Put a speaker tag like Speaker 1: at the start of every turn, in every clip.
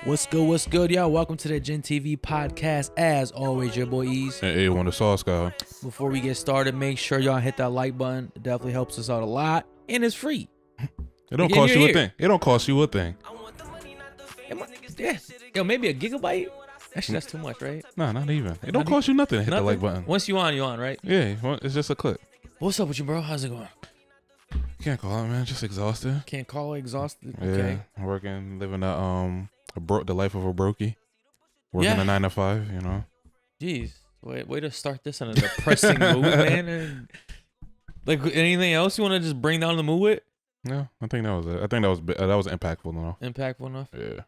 Speaker 1: What's good, y'all? Welcome to the Gen TV podcast. As always, your boy Ease.
Speaker 2: Hey, on the sauce guy.
Speaker 1: Before we get started, make sure y'all hit that like button. It definitely helps us out a lot, and it's free.
Speaker 2: It don't cost you a thing. It don't cost you a thing.
Speaker 1: Yeah. Yo, maybe a gigabyte? Actually, that's too much, right?
Speaker 2: Nah, not even. It don't cost you nothing to hit the like button.
Speaker 1: Once you on, right?
Speaker 2: Yeah, it's just a click.
Speaker 1: What's up with you, bro? How's it going?
Speaker 2: Can't call it, man. Just exhausted.
Speaker 1: Can't call it exhausted.
Speaker 2: Yeah,
Speaker 1: Okay.
Speaker 2: working, living the life of a brokey. Working a 9 to 5, you know.
Speaker 1: Jeez, way to start this on a depressing mood, man. And, like anything else you want to just bring down the mood with?
Speaker 2: No, I think that was it. I think that was impactful enough.
Speaker 1: Impactful enough.
Speaker 2: Yeah.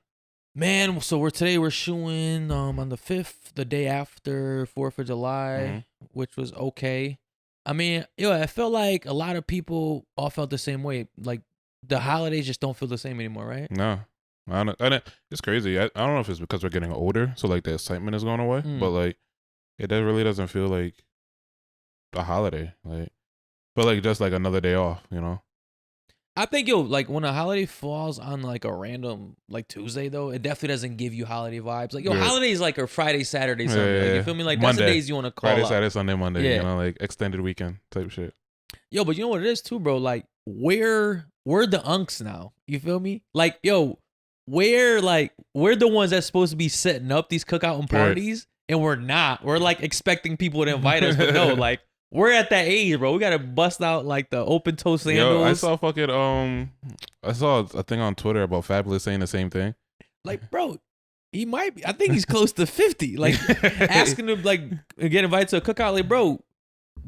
Speaker 1: Man, so we're shooting on the 5th, the day after 4th of July, which was okay. I mean, I felt like a lot of people all felt the same way. Like the holidays just don't feel the same anymore, right?
Speaker 2: No. It's crazy. I don't know if it's because we're getting older, so like the excitement is going away, but like really doesn't feel like a holiday. But like just like another day off, you know?
Speaker 1: I think, like when a holiday falls on like a random like Tuesday though, it definitely doesn't give you holiday vibes. Like holidays like a Friday, Saturday, Sunday. Like, you feel me? Like
Speaker 2: Monday,
Speaker 1: that's the days you want to call
Speaker 2: Friday,
Speaker 1: out.
Speaker 2: Saturday, Sunday, Monday. You know, like extended weekend type shit.
Speaker 1: Yo, but you know what it is too, bro? Like we're the unks now. You feel me? Like, we're the ones that's supposed to be setting up these cookout and parties, and we're not. We're like expecting people to invite us, but no, like we're at that age, bro. We gotta bust out like the open toe sandals.
Speaker 2: Yo, I saw a thing on Twitter about Fabulous saying the same thing.
Speaker 1: Like, bro, he might be. I think he's close to 50. Like asking him like get invited to a cookout. Like, bro,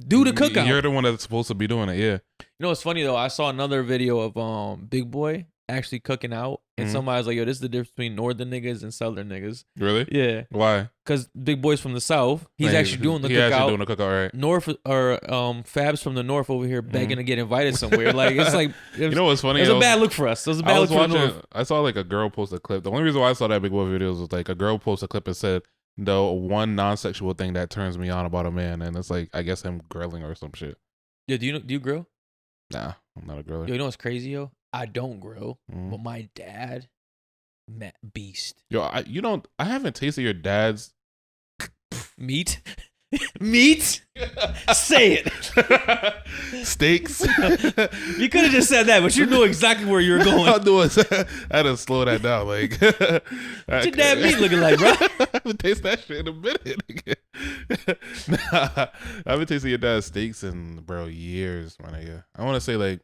Speaker 1: do the cookout.
Speaker 2: You're the one that's supposed to be doing it. Yeah.
Speaker 1: You know what's funny though? I saw another video of Big Boy actually cooking out, and somebody was like, "Yo, this is the difference between northern niggas and southern niggas."
Speaker 2: Really?
Speaker 1: Yeah.
Speaker 2: Why?
Speaker 1: Because Big Boy's from the south. He's actually doing the cookout.
Speaker 2: Actually doing the cookout, right?
Speaker 1: North or Fab's from the north over here begging to get invited somewhere. Like it's like
Speaker 2: you know what's funny?
Speaker 1: It was a bad look for us. It was a bad look for the north.
Speaker 2: I saw like a girl post a clip. The only reason why I saw that Big Boy video was like a girl posted a clip and said the one non-sexual thing that turns me on about a man, and it's like I guess him grilling or some shit.
Speaker 1: Yeah, do you grill?
Speaker 2: Nah, I'm not a griller.
Speaker 1: Yo, you know what's crazy, yo? I don't grill, but my dad, beast.
Speaker 2: Yo, I haven't tasted your dad's
Speaker 1: meat. Meat? Say it.
Speaker 2: Steaks.
Speaker 1: You could have just said that, but you knew exactly where you were going.
Speaker 2: I had to slow that down. Like,
Speaker 1: what's your dad meat looking like, bro?
Speaker 2: I haven't tasted that shit in a minute. Nah, I haven't tasted your dad's steaks in, bro, years, my nigga. I want to say like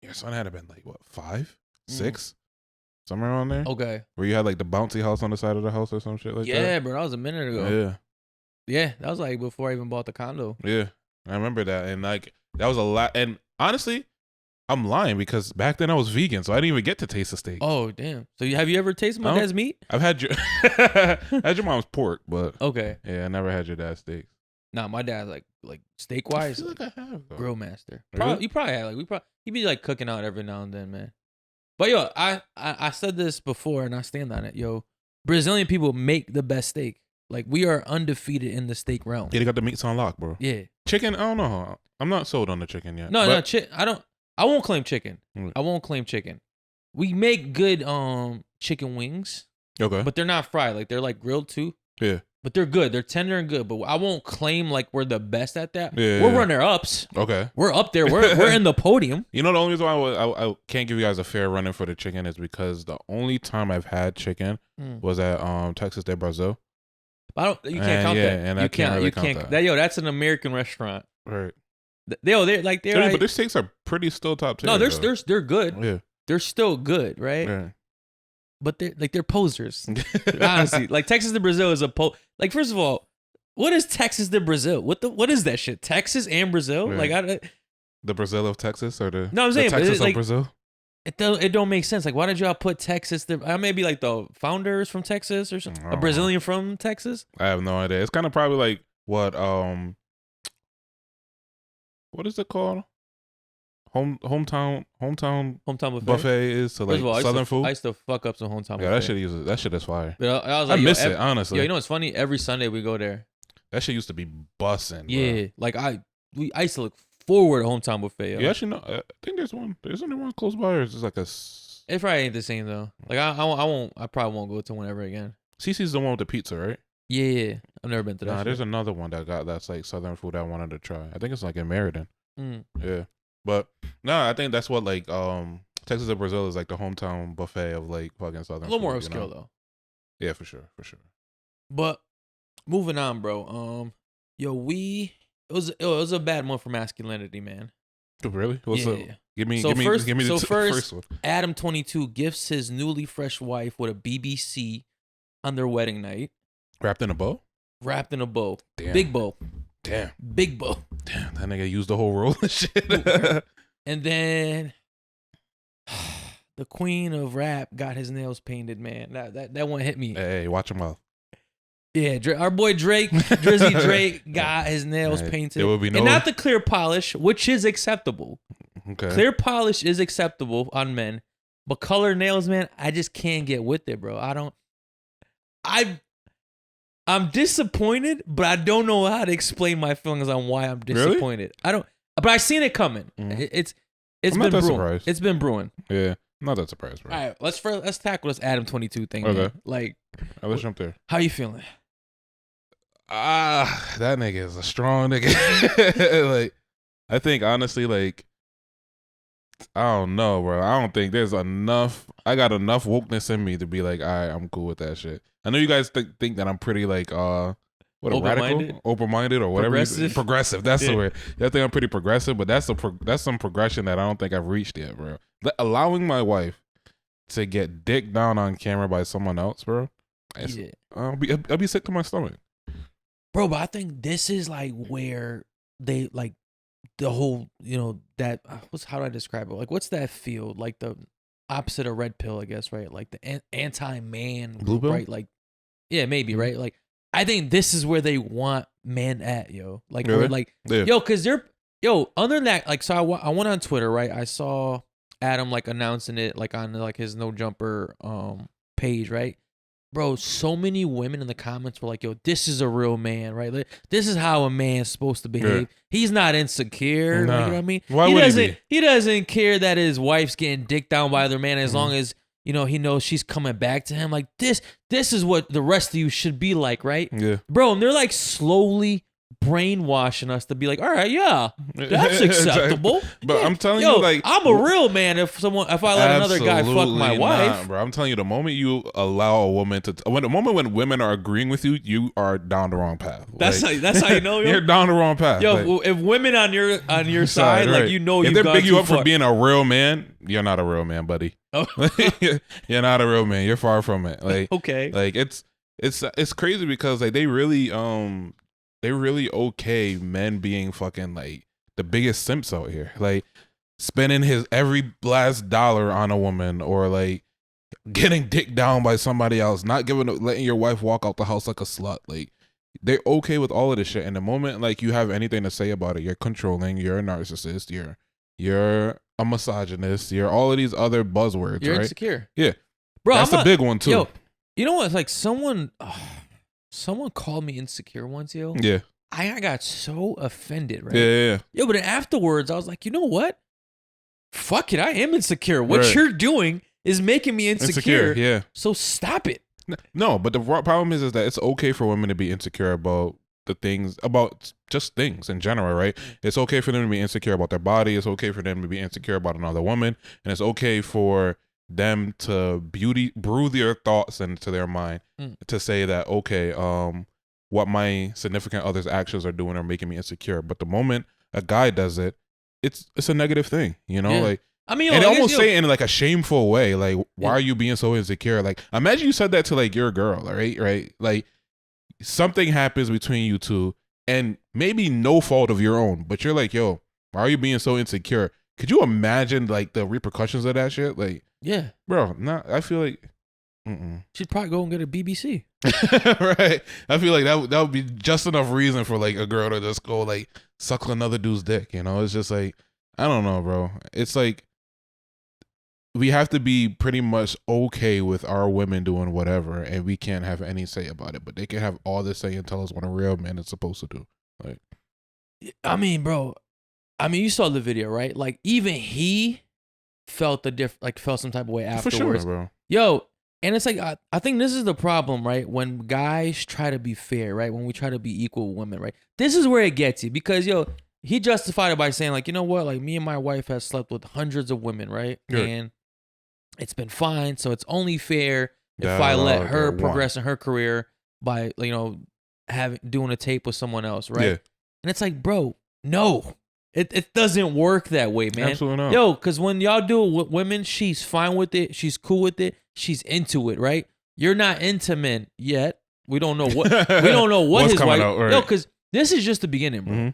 Speaker 2: your son had to been like what, 5, 6, somewhere around there.
Speaker 1: Okay.
Speaker 2: Where you had like the bouncy house on the side of the house or some shit like that.
Speaker 1: Yeah, bro, that was a minute ago. Yeah, that was like before I even bought the condo.
Speaker 2: Yeah, I remember that, and like that was a lot. And honestly, I'm lying because back then I was vegan, so I didn't even get to taste the steak.
Speaker 1: Oh damn! So have you ever tasted my dad's meat?
Speaker 2: I've had your mom's pork, but
Speaker 1: okay.
Speaker 2: Yeah, I never had your dad's steaks.
Speaker 1: Nah, my dad's like steak wise,
Speaker 2: I feel like I have though.
Speaker 1: Grill master.
Speaker 2: Really?
Speaker 1: You probably had he be like cooking out every now and then, man. But yo, I said this before and I stand on it. Yo, Brazilian people make the best steak. Like we are undefeated in the steak realm.
Speaker 2: Yeah, they got the meats on lock, bro.
Speaker 1: Yeah.
Speaker 2: Chicken, I don't know. I'm not sold on the chicken yet.
Speaker 1: No, I won't claim chicken. I won't claim chicken. We make good chicken wings.
Speaker 2: Okay.
Speaker 1: But they're not fried. Like they're like grilled too.
Speaker 2: Yeah.
Speaker 1: But they're good. They're tender and good. But I won't claim like we're the best at that.
Speaker 2: Yeah,
Speaker 1: we're runner-ups.
Speaker 2: Okay.
Speaker 1: We're up there. We're in the podium.
Speaker 2: You know the only reason why I can't give you guys a fair run-in for the chicken is because the only time I've had chicken was at Texas de Brazil.
Speaker 1: You can't count that.
Speaker 2: And I can't really count that.
Speaker 1: Yo, that's an American restaurant.
Speaker 2: Right.
Speaker 1: But
Speaker 2: their steaks are pretty still top tier.
Speaker 1: No, they're good.
Speaker 2: Yeah.
Speaker 1: They're still good, right?
Speaker 2: Yeah.
Speaker 1: But they're posers. Honestly, like Texas de Brazil is like first of all, what is Texas de Brazil? What is that shit? Texas and Brazil?
Speaker 2: Yeah.
Speaker 1: Like
Speaker 2: the Brazil of Texas or the
Speaker 1: I'm saying,
Speaker 2: Texas of
Speaker 1: like,
Speaker 2: Brazil?
Speaker 1: It don't make sense. Like, why did y'all put Texas? Maybe like the founders from Texas or something. A Brazilian from Texas.
Speaker 2: I have no idea. It's kind of probably like what is it called? Hometown buffet is to like Southern food.
Speaker 1: I used to fuck up some hometown.
Speaker 2: Yeah, buffet. That shit is fire.
Speaker 1: But
Speaker 2: I miss it honestly.
Speaker 1: Yo, you know what's funny? Every Sunday we go there.
Speaker 2: That shit used to be bussing.
Speaker 1: Yeah, bro. Like I used to look forward to hometown buffet. Yo.
Speaker 2: Yeah, actually no. I think there's one. There's only one close by, or is it like a
Speaker 1: It probably ain't the same though. Like I won't. I probably won't go to one ever again.
Speaker 2: Cece's the one with the pizza, right?
Speaker 1: Yeah. I've never been to that.
Speaker 2: Nah,
Speaker 1: shit.
Speaker 2: there's another one that's like Southern food I wanted to try. I think it's like in Meriden. Yeah, but I think that's what like Texas and Brazil is like the hometown buffet of like fucking Southern.
Speaker 1: A little more
Speaker 2: food,
Speaker 1: upscale though.
Speaker 2: Yeah, for sure.
Speaker 1: But moving on, bro. It was a bad month for masculinity, man.
Speaker 2: Really? What's up?
Speaker 1: Yeah.
Speaker 2: Give me
Speaker 1: So first-
Speaker 2: the
Speaker 1: so
Speaker 2: first one.
Speaker 1: Adam 22 gifts his newly fresh wife with a BBC on their wedding night,
Speaker 2: Wrapped in a bow?
Speaker 1: wrapped in a bow.
Speaker 2: Damn.
Speaker 1: Big bow.
Speaker 2: Damn.
Speaker 1: Big bow.
Speaker 2: Damn. That nigga used the whole roll and shit.
Speaker 1: And then the queen of rap got his nails painted, man. That one hit me.
Speaker 2: Hey, watch him out.
Speaker 1: Yeah, our boy Drake, Drizzy Drake, got his nails
Speaker 2: Hey,
Speaker 1: painted.
Speaker 2: there will be
Speaker 1: And
Speaker 2: no-
Speaker 1: not the clear polish, which is acceptable.
Speaker 2: Okay.
Speaker 1: Clear polish is acceptable on men, but color nails, man, I just can't get with it, bro. I'm disappointed, but I don't know how to explain my feelings on why I'm disappointed.
Speaker 2: Really?
Speaker 1: But I seen it coming.
Speaker 2: Mhm.
Speaker 1: It's
Speaker 2: I'm
Speaker 1: been
Speaker 2: not that
Speaker 1: brewing.
Speaker 2: surprised.
Speaker 1: It's been brewing.
Speaker 2: Yeah. I'm not that surprised, bro.
Speaker 1: All right, let's tackle this Adam 22 thing.
Speaker 2: Okay.
Speaker 1: Man. Like,
Speaker 2: Let's jump there.
Speaker 1: how you feeling?
Speaker 2: That nigga is a strong nigga. Like, I think honestly, like, I don't know, bro. I don't think there's enough. I got enough wokeness in me to be like, all right, I'm cool with that shit. I know you guys think that I'm pretty like, what a
Speaker 1: Open-minded?
Speaker 2: radical, open-minded, or whatever. Progressive. That's the word. I think I'm pretty progressive, but that's some progression that I don't think I've reached yet, bro. Allowing my wife to get dick down on camera by someone else, bro.
Speaker 1: Yeah.
Speaker 2: I'll be sick to my stomach.
Speaker 1: Bro, but I think this is like where they like the whole, that how do I describe it? Like, what's that field? Like the opposite of red pill, I guess, right? Like the anti-man
Speaker 2: Blue
Speaker 1: group,
Speaker 2: pill?
Speaker 1: right? Like, yeah, maybe, right? Like, I think this is where they want men at, yo. Like,
Speaker 2: Really?
Speaker 1: or like,
Speaker 2: Yeah.
Speaker 1: cause other than that, like, so I went on Twitter, right? I saw Adam like announcing it, like on like his No Jumper page, right? Bro, so many women in the comments were like, yo, this is a real man, right? Like, this is how a man's supposed to behave.
Speaker 2: Yeah.
Speaker 1: He's not insecure.
Speaker 2: Nah.
Speaker 1: Like, you know what I mean?
Speaker 2: Why
Speaker 1: he
Speaker 2: would he
Speaker 1: doesn't
Speaker 2: be?
Speaker 1: he doesn't care that his wife's getting dicked down by other man as
Speaker 2: Mhm.
Speaker 1: long as, he knows she's coming back to him. Like, this is what the rest of you should be like, right?
Speaker 2: Yeah.
Speaker 1: Bro, and they're like slowly brainwashing us to be like, all right, yeah, that's acceptable.
Speaker 2: But I'm telling
Speaker 1: Yo,
Speaker 2: you, like,
Speaker 1: I'm a real man if I let another guy fuck my
Speaker 2: absolutely
Speaker 1: wife.
Speaker 2: not, bro. I'm telling you, the moment you allow a woman when women are agreeing with you, you are down the wrong path.
Speaker 1: That's
Speaker 2: Like,
Speaker 1: how you know, yo.
Speaker 2: you're down the wrong path.
Speaker 1: Yo,
Speaker 2: Like,
Speaker 1: if women on your side,
Speaker 2: right.
Speaker 1: like, if
Speaker 2: if they're
Speaker 1: gone
Speaker 2: big you
Speaker 1: too
Speaker 2: up for
Speaker 1: far.
Speaker 2: being a real man, you're not a real man, buddy.
Speaker 1: Oh.
Speaker 2: You're not a real man. You're far from it. Like,
Speaker 1: Okay.
Speaker 2: like it's crazy because like they really okay men being fucking like the biggest simps out here, like spending his every last dollar on a woman, or like getting dick down by somebody else, not letting your wife walk out the house like a slut. Like, they're okay with all of this shit. And the moment like you have anything to say about it, you're controlling, you're a narcissist, you're a misogynist, you're all of these other buzzwords.
Speaker 1: You're
Speaker 2: right?
Speaker 1: insecure.
Speaker 2: Yeah.
Speaker 1: Bro,
Speaker 2: That's a big one too.
Speaker 1: Yo, you know what? It's like someone called me insecure once, yo.
Speaker 2: Yeah.
Speaker 1: I got so offended, right?
Speaker 2: Yeah.
Speaker 1: Yo, but then afterwards, I was like, you know what? Fuck it, I am insecure. What
Speaker 2: Right.
Speaker 1: you're doing is making me insecure.
Speaker 2: Yeah.
Speaker 1: So stop it.
Speaker 2: No, but the problem is that it's okay for women to be insecure about about just things in general, right? It's okay for them to be insecure about their body. It's okay for them to be insecure about another woman. And it's okay for them to brew their thoughts into their mind to say that, okay, what my significant other's actions are doing are making me insecure. But the moment a guy does it, it's a negative thing,
Speaker 1: Yeah.
Speaker 2: like,
Speaker 1: I mean,
Speaker 2: and
Speaker 1: I
Speaker 2: almost
Speaker 1: guess,
Speaker 2: say it in like a shameful way, like, why
Speaker 1: Yeah.
Speaker 2: are you being so insecure? Like, imagine you said that to like your girl, right? Like, something happens between you two, and maybe no fault of your own, but you're like, yo, why are you being so insecure? Could you imagine like the repercussions of that shit? Like,
Speaker 1: yeah,
Speaker 2: bro, I feel like,
Speaker 1: she'd probably go and get a BBC.
Speaker 2: right? I feel like that would be just enough reason for like a girl to just go like suck another dude's dick. It's just like, I don't know, bro. It's like, we have to be pretty much okay with our women doing whatever, and we can't have any say about it. But they can have all this say and tell us what a real man is supposed to do. Like,
Speaker 1: I mean, bro. You saw the video, right? Like, even he felt felt some type of way
Speaker 2: For sure,
Speaker 1: afterwards.
Speaker 2: bro.
Speaker 1: Yo, and it's like I think this is the problem, right? When guys try to be fair, right? When we try to be equal with women, right? This is where it gets you because he justified it by saying like, you know what? Like me and my wife have slept with hundreds of women, right?
Speaker 2: Yeah.
Speaker 1: And it's been fine, so it's only fair if I let her progress in her career by doing a tape with someone else, right?
Speaker 2: Yeah.
Speaker 1: And it's like, bro, no. It doesn't work that way, man.
Speaker 2: Absolutely not.
Speaker 1: Yo, because when y'all do it with women, she's fine with it. She's cool with it. She's into it, right? You're not into men yet. We don't know what
Speaker 2: What's
Speaker 1: his wife.
Speaker 2: out, right.
Speaker 1: Yo, because this is just the beginning, bro.
Speaker 2: Mm-hmm.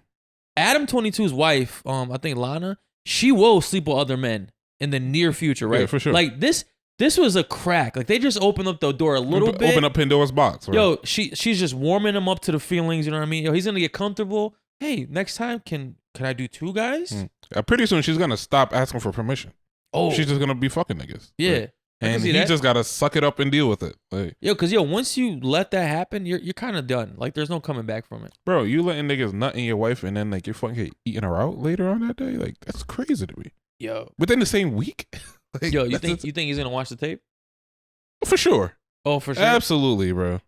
Speaker 1: Adam 22's wife, I think Lana, she will sleep with other men in the near future, right?
Speaker 2: Yeah, for sure.
Speaker 1: Like this was a crack. Like they just opened up the door a little bit.
Speaker 2: Open up Pandora's box. Right?
Speaker 1: Yo, she's just warming him up to the feelings. You know what I mean? Yo, he's gonna get comfortable. Hey, next time, can I do 2 guys?
Speaker 2: Pretty soon she's gonna stop asking for permission.
Speaker 1: Oh,
Speaker 2: She's just gonna be fucking niggas.
Speaker 1: yeah.
Speaker 2: Right? And he just gotta suck it up and deal with it. Like,
Speaker 1: Because once you let that happen, you're kind of done. Like there's no coming back from it.
Speaker 2: bro, you letting niggas nut in your wife and then like you're fucking eating her out later on that day. Like that's crazy to me.
Speaker 1: Yo,
Speaker 2: Within the same week. Like,
Speaker 1: you think he's gonna watch the tape?
Speaker 2: For sure.
Speaker 1: Oh, for sure.
Speaker 2: Absolutely, bro.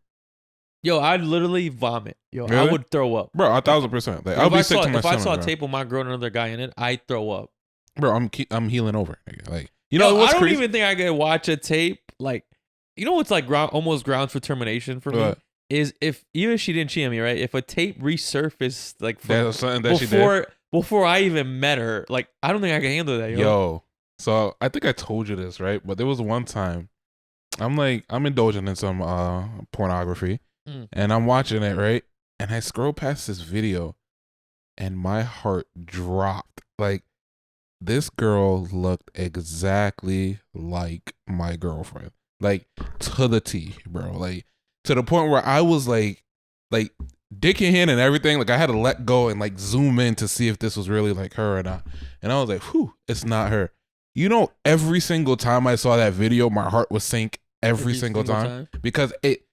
Speaker 1: Yo, I'd literally vomit. Yo, I
Speaker 2: Really?
Speaker 1: would throw up.
Speaker 2: Bro, 1,000%. Like I'll be sick to my
Speaker 1: If I
Speaker 2: stomach,
Speaker 1: saw a
Speaker 2: bro.
Speaker 1: tape with my girl and another guy in it, I'd throw up.
Speaker 2: Bro, I'm healing over. Nigga. Like you know what's
Speaker 1: I don't
Speaker 2: crazy?
Speaker 1: even think I could watch a tape. Like, you know what's like almost grounds for termination for me
Speaker 2: What?
Speaker 1: is if even if she didn't cheat on me, right? If a tape resurfaced like
Speaker 2: That's something that she did.
Speaker 1: before I even met her, like I don't think I can handle that.
Speaker 2: Yo, so I think I told you this, right? But there was one time I'm indulging in some pornography and I'm watching it, right? And I scroll past this video and my heart dropped. Like this girl looked exactly like my girlfriend. Like to the T, bro. Like to the point where I was like dick in hand and everything. Like I had to let go and like zoom in to see if this was really like her or not. And I was like, whew, it's not her. You know, every single time I saw that video, my heart would sink every single time because it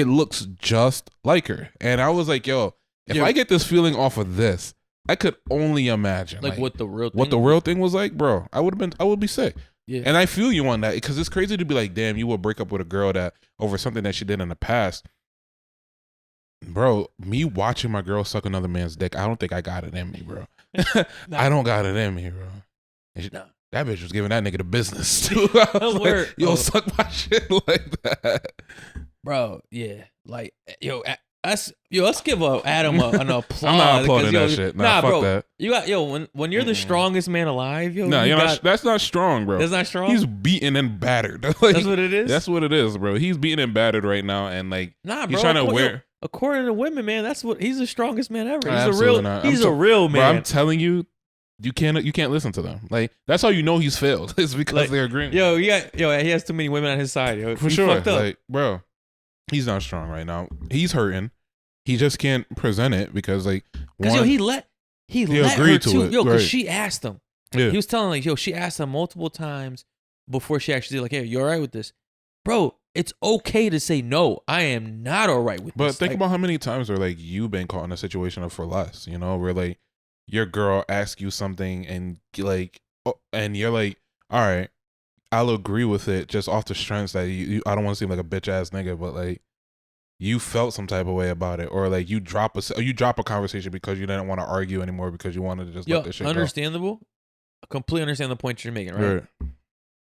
Speaker 2: looks just like her. And I was like, yo, if I get this feeling off of this, I could only imagine
Speaker 1: like what the
Speaker 2: real thing was like, bro. I would be sick.
Speaker 1: Yeah.
Speaker 2: And I feel you on that because it's crazy to be like, damn, you would break up with a girl that over something that she did in the past. Bro, me watching my girl suck another man's dick, I don't think I got it in me, bro. I don't got it in me, bro. That bitch was giving that nigga the business too. Like, yo, suck my shit like that,
Speaker 1: bro. Yeah, like let's give Adam an applause.
Speaker 2: I'm not applauding that shit. Nah, fuck
Speaker 1: bro.
Speaker 2: that.
Speaker 1: You got when you're the strongest man alive,
Speaker 2: that's not strong, bro.
Speaker 1: That's not strong.
Speaker 2: He's beaten and battered. Like,
Speaker 1: that's what it is.
Speaker 2: That's what it is, bro. He's beaten and battered right now, and like
Speaker 1: bro.
Speaker 2: He's trying to wear.
Speaker 1: According to women, man, he's the strongest man ever. He's
Speaker 2: Absolutely not.
Speaker 1: He's a real man.
Speaker 2: Bro, I'm telling you. You can't listen to them. Like that's how you know he's failed. It's because they're agreeing.
Speaker 1: Yo, he has too many women on his side. Yo,
Speaker 2: for sure. Like, bro, he's not strong right now. He's hurting. He just can't present it because
Speaker 1: he let her too.
Speaker 2: It.
Speaker 1: Yo, because
Speaker 2: right.
Speaker 1: she asked him.
Speaker 2: Yeah.
Speaker 1: He was telling she asked him multiple times before she actually did like, hey, you all right with this, bro? It's okay to say no. I am not all right with this.
Speaker 2: But think about how many times where you've been caught in a situation of for less. You know, where your girl asks you something and and you're like, all right, I'll agree with it just off the strengths that you I don't want to seem like a bitch ass nigga, but you felt some type of way about it, or you drop a conversation because you didn't want to argue anymore because you wanted to just let this shit
Speaker 1: understandable.
Speaker 2: go.
Speaker 1: I completely understand the point you're making, right?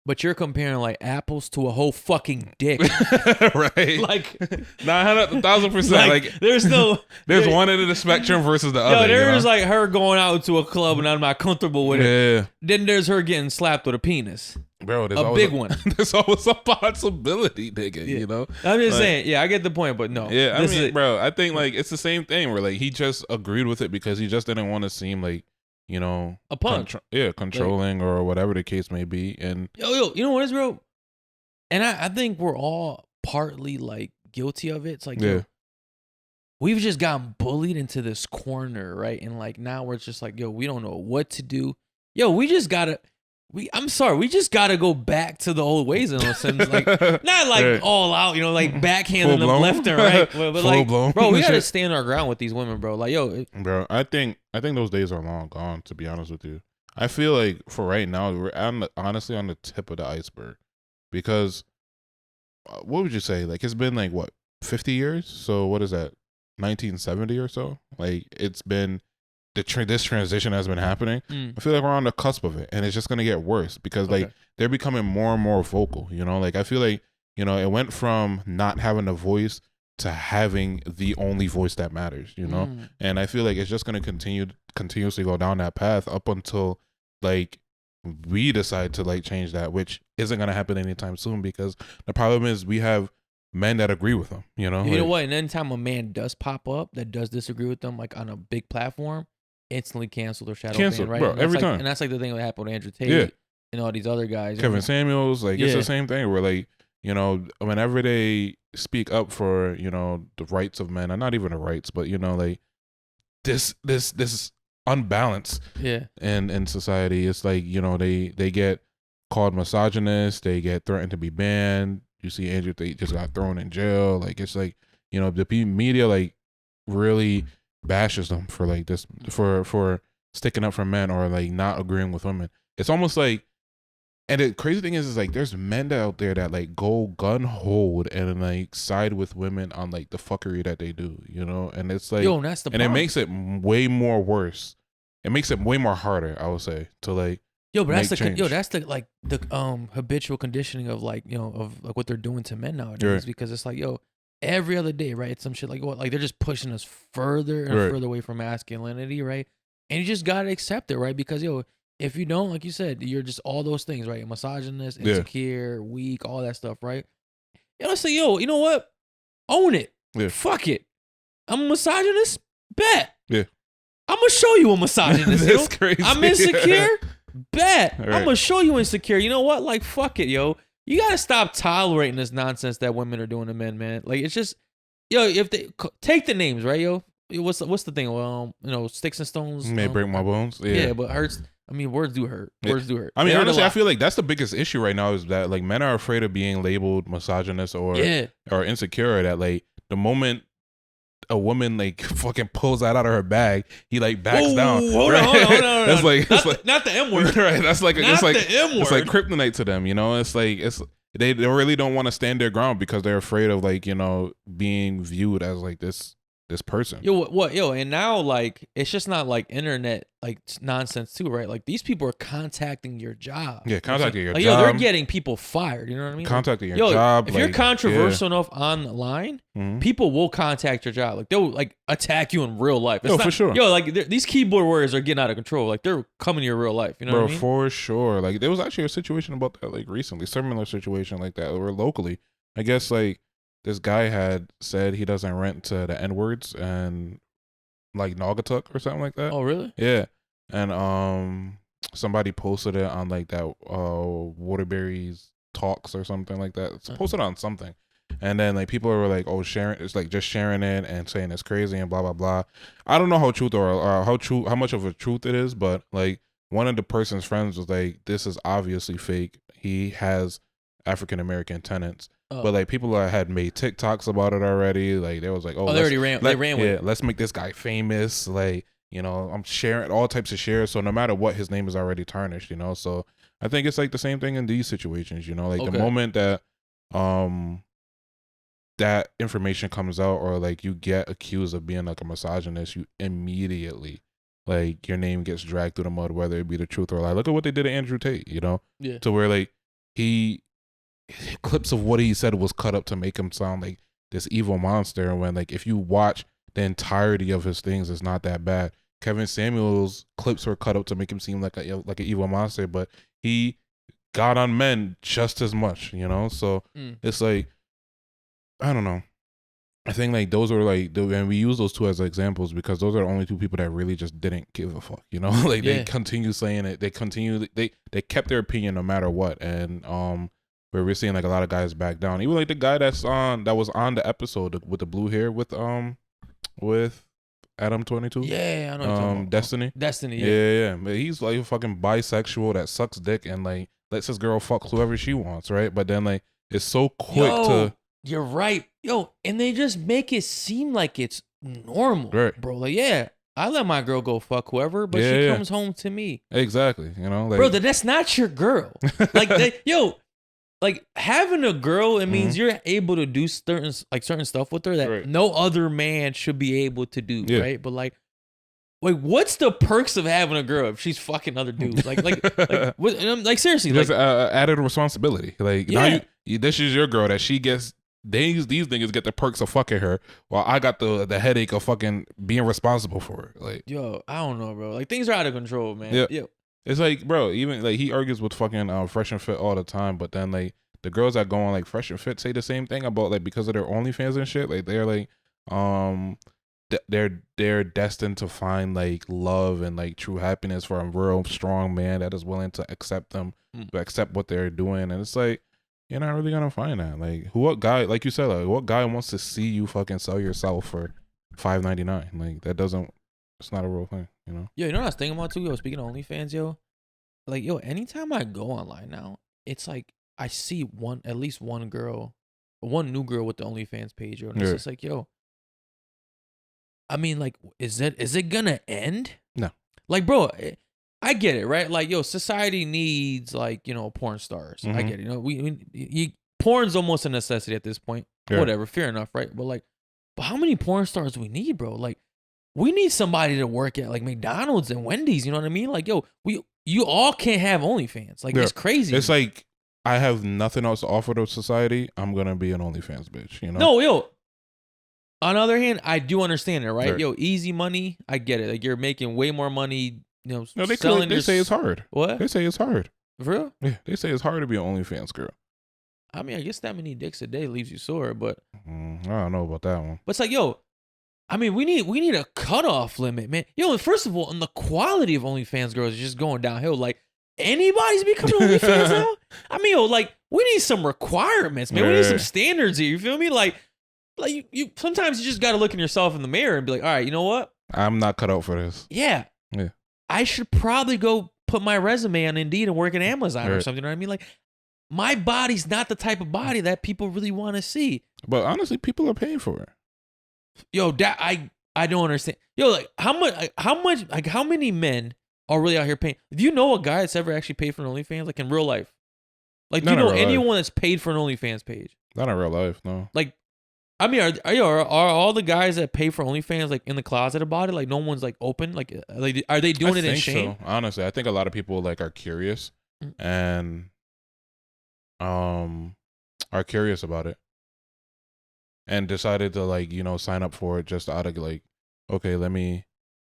Speaker 1: But you're comparing apples to a whole fucking dick,
Speaker 2: right? 1,000%. There's one end of the spectrum versus the other.
Speaker 1: There's her going out to a club and I'm not comfortable with it.
Speaker 2: Yeah.
Speaker 1: Then there's her getting slapped with a penis.
Speaker 2: Bro, there's
Speaker 1: a big one.
Speaker 2: There's always a possibility, nigga.
Speaker 1: Yeah.
Speaker 2: You know.
Speaker 1: I'm just saying. Yeah, I get the point, but no.
Speaker 2: Yeah, I mean, bro, I think it's the same thing where he just agreed with it because he just didn't want to seem a punk. Controlling or whatever the case may be. And
Speaker 1: yo, you know what is, bro? And I think we're all partly guilty of it. It's yo, we've just gotten bullied into this corner, right? And now we're just yo, we don't know what to do. Yo, we just gotta we just gotta go back to the old ways in a sense. Not all out, backhanding them left and right. But bro, we gotta stand our ground with these women, bro. Bro,
Speaker 2: I think those days are long gone, to be honest with you. I feel like for right now, we're honestly on the tip of the iceberg, because what would you say? Like, it's been like what, 50 years? So what is that? 1970 or so? Like, it's been this transition has been happening. I feel like we're on the cusp of it, and it's just gonna get worse because like they're becoming more and more vocal. You know, like I feel like, you know, it went from not having a voice to having the only voice that matters. You know, and I feel like it's just gonna continuously go down that path up until like we decide to like change that, which isn't gonna happen anytime soon, because the problem is we have men that agree with them. You know,
Speaker 1: you know what? And anytime a man does pop up that does disagree with them, like on a big platform, instantly canceled or shadow banned, right?
Speaker 2: Bro, every time.
Speaker 1: And that's like the thing that happened with Andrew Tate and all these other guys.
Speaker 2: Kevin Samuels, like it's the same thing where like, you know, whenever they speak up for, you know, the rights of men, and not even the rights, but you know, like this unbalance in society, it's like, you know, they get called misogynist, they get threatened to be banned. You see Andrew Tate just got thrown in jail. Like, it's like, you know, the media like really bashes them for like this, for sticking up for men or like not agreeing with women. It's almost like, and the crazy thing is like there's men out there that like go gun hold and like side with women on like the fuckery that they do, you know? And it's like,
Speaker 1: yo, that's the
Speaker 2: and
Speaker 1: problem.
Speaker 2: it makes it way more worse. It makes it way more harder, I would say, to like,
Speaker 1: but that's the like the habitual conditioning of like, you know, of like what they're doing to men nowadays, because it's like, yo, every other day, right? It's some shit like what, like they're just pushing us further and further away from masculinity, right? And you just gotta accept it, right? Because yo, if you don't, like you said, you're just all those things, right? Misogynist, insecure, weak, all that stuff, right? Yo, let's say, yo, you know what? Own it. Fuck it. I'm a misogynist. Bet. I'm gonna show you a misogynist. That's crazy. I'm insecure. Bet. I'm gonna show you insecure. You know what? Like, fuck it, yo. You gotta stop tolerating this nonsense that women are doing to men, man. Like, it's just, yo, if they take the names, right, yo. What's the thing? Well, you know, sticks and stones
Speaker 2: may break my bones.
Speaker 1: Yeah, but hurts. I mean, words do hurt. Words do hurt.
Speaker 2: I mean, honestly, I feel like that's the biggest issue right now, is that like men are afraid of being labeled misogynist or insecure. That like the moment a woman like fucking pulls that out of her bag, he like backs down.
Speaker 1: Hold on.
Speaker 2: That's like,
Speaker 1: not the M word.
Speaker 2: Right. That's like,
Speaker 1: not the M word.
Speaker 2: It's like kryptonite to them, you know? It's like, they really don't want to stand their ground because they're afraid of like, you know, being viewed as like this person.
Speaker 1: Yo, and now like it's just not like internet like nonsense too, right? Like these people are contacting your job.
Speaker 2: Yeah, contacting your job.
Speaker 1: Yo, they're getting people fired. You know what I mean?
Speaker 2: Contacting your job.
Speaker 1: If you're controversial enough online, people will contact your job. Like they'll like attack you in real life.
Speaker 2: For sure.
Speaker 1: Yo, like these keyboard warriors are getting out of control. Like they're coming to your real life. You know what I mean?
Speaker 2: For sure. Like there was actually a situation about that like recently, similar situation like that, or locally. I guess like this guy had said he doesn't rent to the N-words and like Naugatuck or something like that.
Speaker 1: Oh, really?
Speaker 2: Yeah. And somebody posted it on like that Waterbury's Talks or something like that. It's posted on something. And then like people were like, oh, sharing, it's like just sharing it and saying it's crazy and blah blah blah. I don't know how truth or how much of a truth it is, but like one of the person's friends was like, this is obviously fake. He has African American tenants. But like people had made TikToks about it already. Like they was like, oh,
Speaker 1: they already ran. They ran with it.
Speaker 2: Let's make this guy famous. Like, you know, I'm sharing all types of shares. So no matter what, his name is already tarnished. You know, so I think it's like the same thing in these situations. You know, like the moment that that information comes out, or like you get accused of being like a misogynist, you immediately like your name gets dragged through the mud, whether it be the truth or lie. Look at what they did to Andrew Tate. You know, to where like clips of what he said was cut up to make him sound like this evil monster, and when like if you watch the entirety of his things, it's not that bad. Kevin Samuels clips were cut up to make him seem like an evil monster, but he got on men just as much, you know. So it's like, I don't know. I think like those are like, and we use those two as examples because those are the only two people that really just didn't give a fuck, you know. Like they continue saying it, they kept their opinion no matter what, and where we're seeing like a lot of guys back down. Even like the guy that was on the episode with the blue hair with Adam 22.
Speaker 1: Yeah, I know.
Speaker 2: Destiny. Yeah. But he's like a fucking bisexual that sucks dick and like lets his girl fuck whoever she wants, right? But then like it's so quick to.
Speaker 1: You're right, yo, and they just make it seem like it's normal,
Speaker 2: right,
Speaker 1: bro. Like, yeah, I let my girl go fuck whoever, but she comes home to me.
Speaker 2: Exactly. You know, like,
Speaker 1: bro, that's not your girl. Like, like having a girl, it means you're able to do certain stuff with her that no other man should be able to do, right? But like, what's the perks of having a girl if she's fucking other dudes? Like seriously,
Speaker 2: just
Speaker 1: like
Speaker 2: added responsibility. Like now, this is your girl that she gets. These niggas get the perks of fucking her, while I got the headache of fucking being responsible for her. Like,
Speaker 1: yo, I don't know, bro. Like things are out of control, man. Yeah.
Speaker 2: It's like, bro, even like he argues with fucking Fresh and Fit all the time, but then like the girls that go on like Fresh and Fit say the same thing about like because of their OnlyFans and shit. Like they're like, they're destined to find like love and like true happiness for a real strong man that is willing to accept them, to accept what they're doing, and it's like, you're not really gonna find that. Like, what guy, like you said, like what guy wants to see you fucking sell yourself for $5.99? Like that doesn't. It's not a real thing, you know.
Speaker 1: Yo, you know what I was thinking about too? Yo, speaking of OnlyFans, yo, like yo, anytime I go online now, it's like I see at least one new girl with the OnlyFans page, yo, and it's just like, yo. I mean, like, is it gonna end?
Speaker 2: No.
Speaker 1: Like, bro, I get it, right? Like, yo, society needs like, you know, porn stars. I get it. You know, porn's almost a necessity at this point. Yeah. Whatever, fair enough, right? But like, how many porn stars do we need, bro? Like, we need somebody to work at like McDonald's and Wendy's. You know what I mean? Like, yo, you all can't have OnlyFans. Like, it's crazy.
Speaker 2: It's like I have nothing else to offer to society. I'm gonna be an OnlyFans bitch. You know?
Speaker 1: No, yo. On the other hand, I do understand it, right? Sure. Yo, easy money, I get it. Like you're making way more money, you know.
Speaker 2: No, they say it's hard.
Speaker 1: What?
Speaker 2: They say it's hard.
Speaker 1: For real?
Speaker 2: Yeah, they say it's hard to be an OnlyFans girl.
Speaker 1: I mean, I guess that many dicks a day leaves you sore, but
Speaker 2: I don't know about that one.
Speaker 1: But it's like, yo, I mean, we need a cutoff limit, man. Yo, first of all, and the quality of OnlyFans girls is just going downhill. Like anybody's becoming OnlyFans now. I mean, yo, like we need some requirements, man. We need some standards here. You feel me? Like you sometimes you just got to look in yourself in the mirror and be like, all right, you know what?
Speaker 2: I'm not cut out for this.
Speaker 1: Yeah. I should probably go put my resume on Indeed and work at Amazon or something. You know what I mean? Like, my body's not the type of body that people really want to see.
Speaker 2: But honestly, people are paying for it.
Speaker 1: Yo, that I don't understand. Yo, like how much, like how many men are really out here paying? Do you know a guy that's ever actually paid for an OnlyFans, like in real life? Like, do you know anyone that's paid for an OnlyFans page?
Speaker 2: Not in real life, no.
Speaker 1: Like, I mean, are all the guys that pay for OnlyFans like in the closet about it? Like, no one's like open. Like are they doing it in shame?
Speaker 2: So. Honestly, I think a lot of people like are curious and are curious about it and decided to like, you know, sign up for it just out of like, okay, let me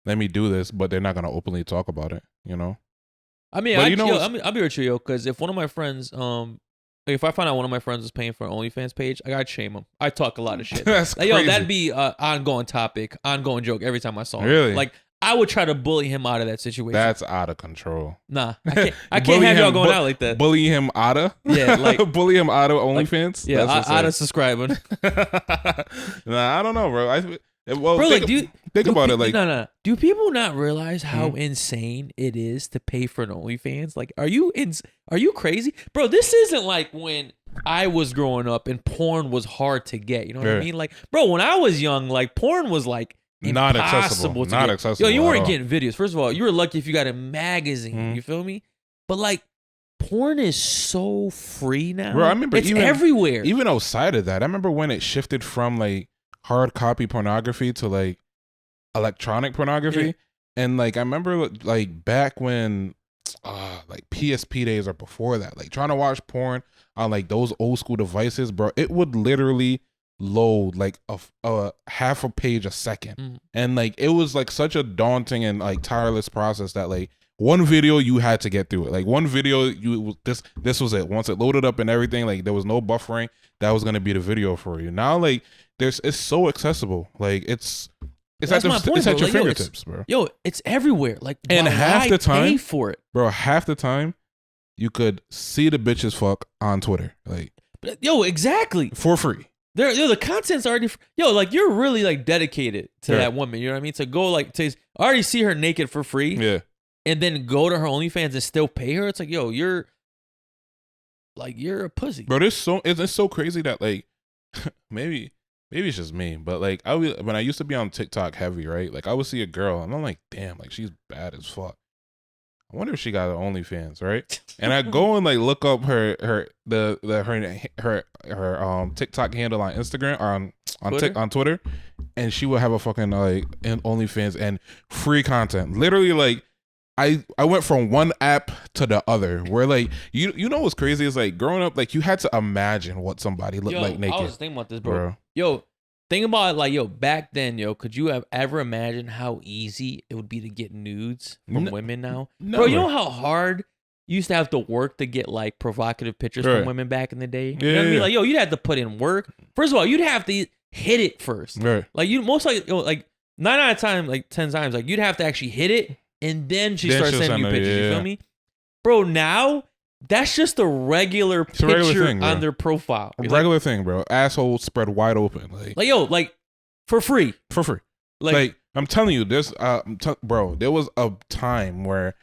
Speaker 2: do this, but they're not gonna openly talk about it, you know.
Speaker 1: I mean, I'll be with you, yo, because if one of my friends, if I find out one of my friends is paying for an OnlyFans page, I gotta shame him. I talk a lot of shit.
Speaker 2: That's
Speaker 1: like,
Speaker 2: crazy.
Speaker 1: Yo, that'd be an ongoing topic, ongoing joke every time I saw him.
Speaker 2: Really?
Speaker 1: Like, I would try to bully him out of that situation.
Speaker 2: That's out of control.
Speaker 1: Nah, I can't have y'all going out like that.
Speaker 2: Bully him out of?
Speaker 1: Yeah, like
Speaker 2: bully him out of OnlyFans?
Speaker 1: Like, yeah, out of subscribing.
Speaker 2: Nah, I don't know, bro.
Speaker 1: Bro,
Speaker 2: think about it. Like,
Speaker 1: no. Do people not realize how insane it is to pay for an OnlyFans? Like, are you crazy, bro? This isn't like when I was growing up and porn was hard to get. You know what I mean? Like, bro, when I was young, like porn was like
Speaker 2: not
Speaker 1: accessible.
Speaker 2: Not accessible.
Speaker 1: Yo, you weren't getting videos. First of all, you were lucky if you got a magazine. You feel me? But like, porn is so free now.
Speaker 2: Bro, I remember
Speaker 1: it's everywhere.
Speaker 2: Even outside of that, I remember when it shifted from like hard copy pornography to like electronic pornography, and like I remember like back when like PSP days or before that, like trying to watch porn on like those old school devices, bro, it would literally load like a half a page a second, and like it was like such a daunting and like tireless process that like one video you had to get through it. Like one video this was it. Once it loaded up and everything, like there was no buffering, that was gonna be the video for you. Now like it's so accessible. Like it's at your fingertips, bro.
Speaker 1: Yo, it's everywhere. Like,
Speaker 2: and half the time,
Speaker 1: pay for it,
Speaker 2: bro. Half the time, you could see the bitches fuck on Twitter, like,
Speaker 1: yo, exactly
Speaker 2: for free.
Speaker 1: The content's already, like you're really like dedicated to that woman. You know what I mean? To go like to already see her naked for free, and then go to her OnlyFans and still pay her. It's like, yo, you're a pussy,
Speaker 2: bro. It's so crazy that like maybe maybe it's just me, but like when I used to be on TikTok heavy, right? Like I would see a girl and I'm like, damn, like she's bad as fuck. I wonder if she got OnlyFans, right? And I go and like look up her TikTok handle on Instagram or on Twitter, and she would have a fucking like an OnlyFans and free content. Literally, like I went from one app to the other. Where like you know what's crazy is like growing up, like you had to imagine what somebody looked like naked.
Speaker 1: I was thinking about this, bro. Yo, think about it, like, yo, back then, yo, could you have ever imagined how easy it would be to get nudes from women now?
Speaker 2: Never.
Speaker 1: Bro, you know how hard you used to have to work to get like provocative pictures from women back in the day? You know what I mean? Like, yo, you'd have to put in work. First of all, you'd have to hit it first.
Speaker 2: Right.
Speaker 1: Like you most like, yo, like 9 out of time, like 10 times, like you'd have to actually hit it and then she starts sending you pictures. You feel me? Bro, now that's just a regular picture thing, on their profile.
Speaker 2: A regular thing, bro. Asshole spread wide open.
Speaker 1: Like yo, like for free.
Speaker 2: For free. Like I'm telling you, this bro, there was a time where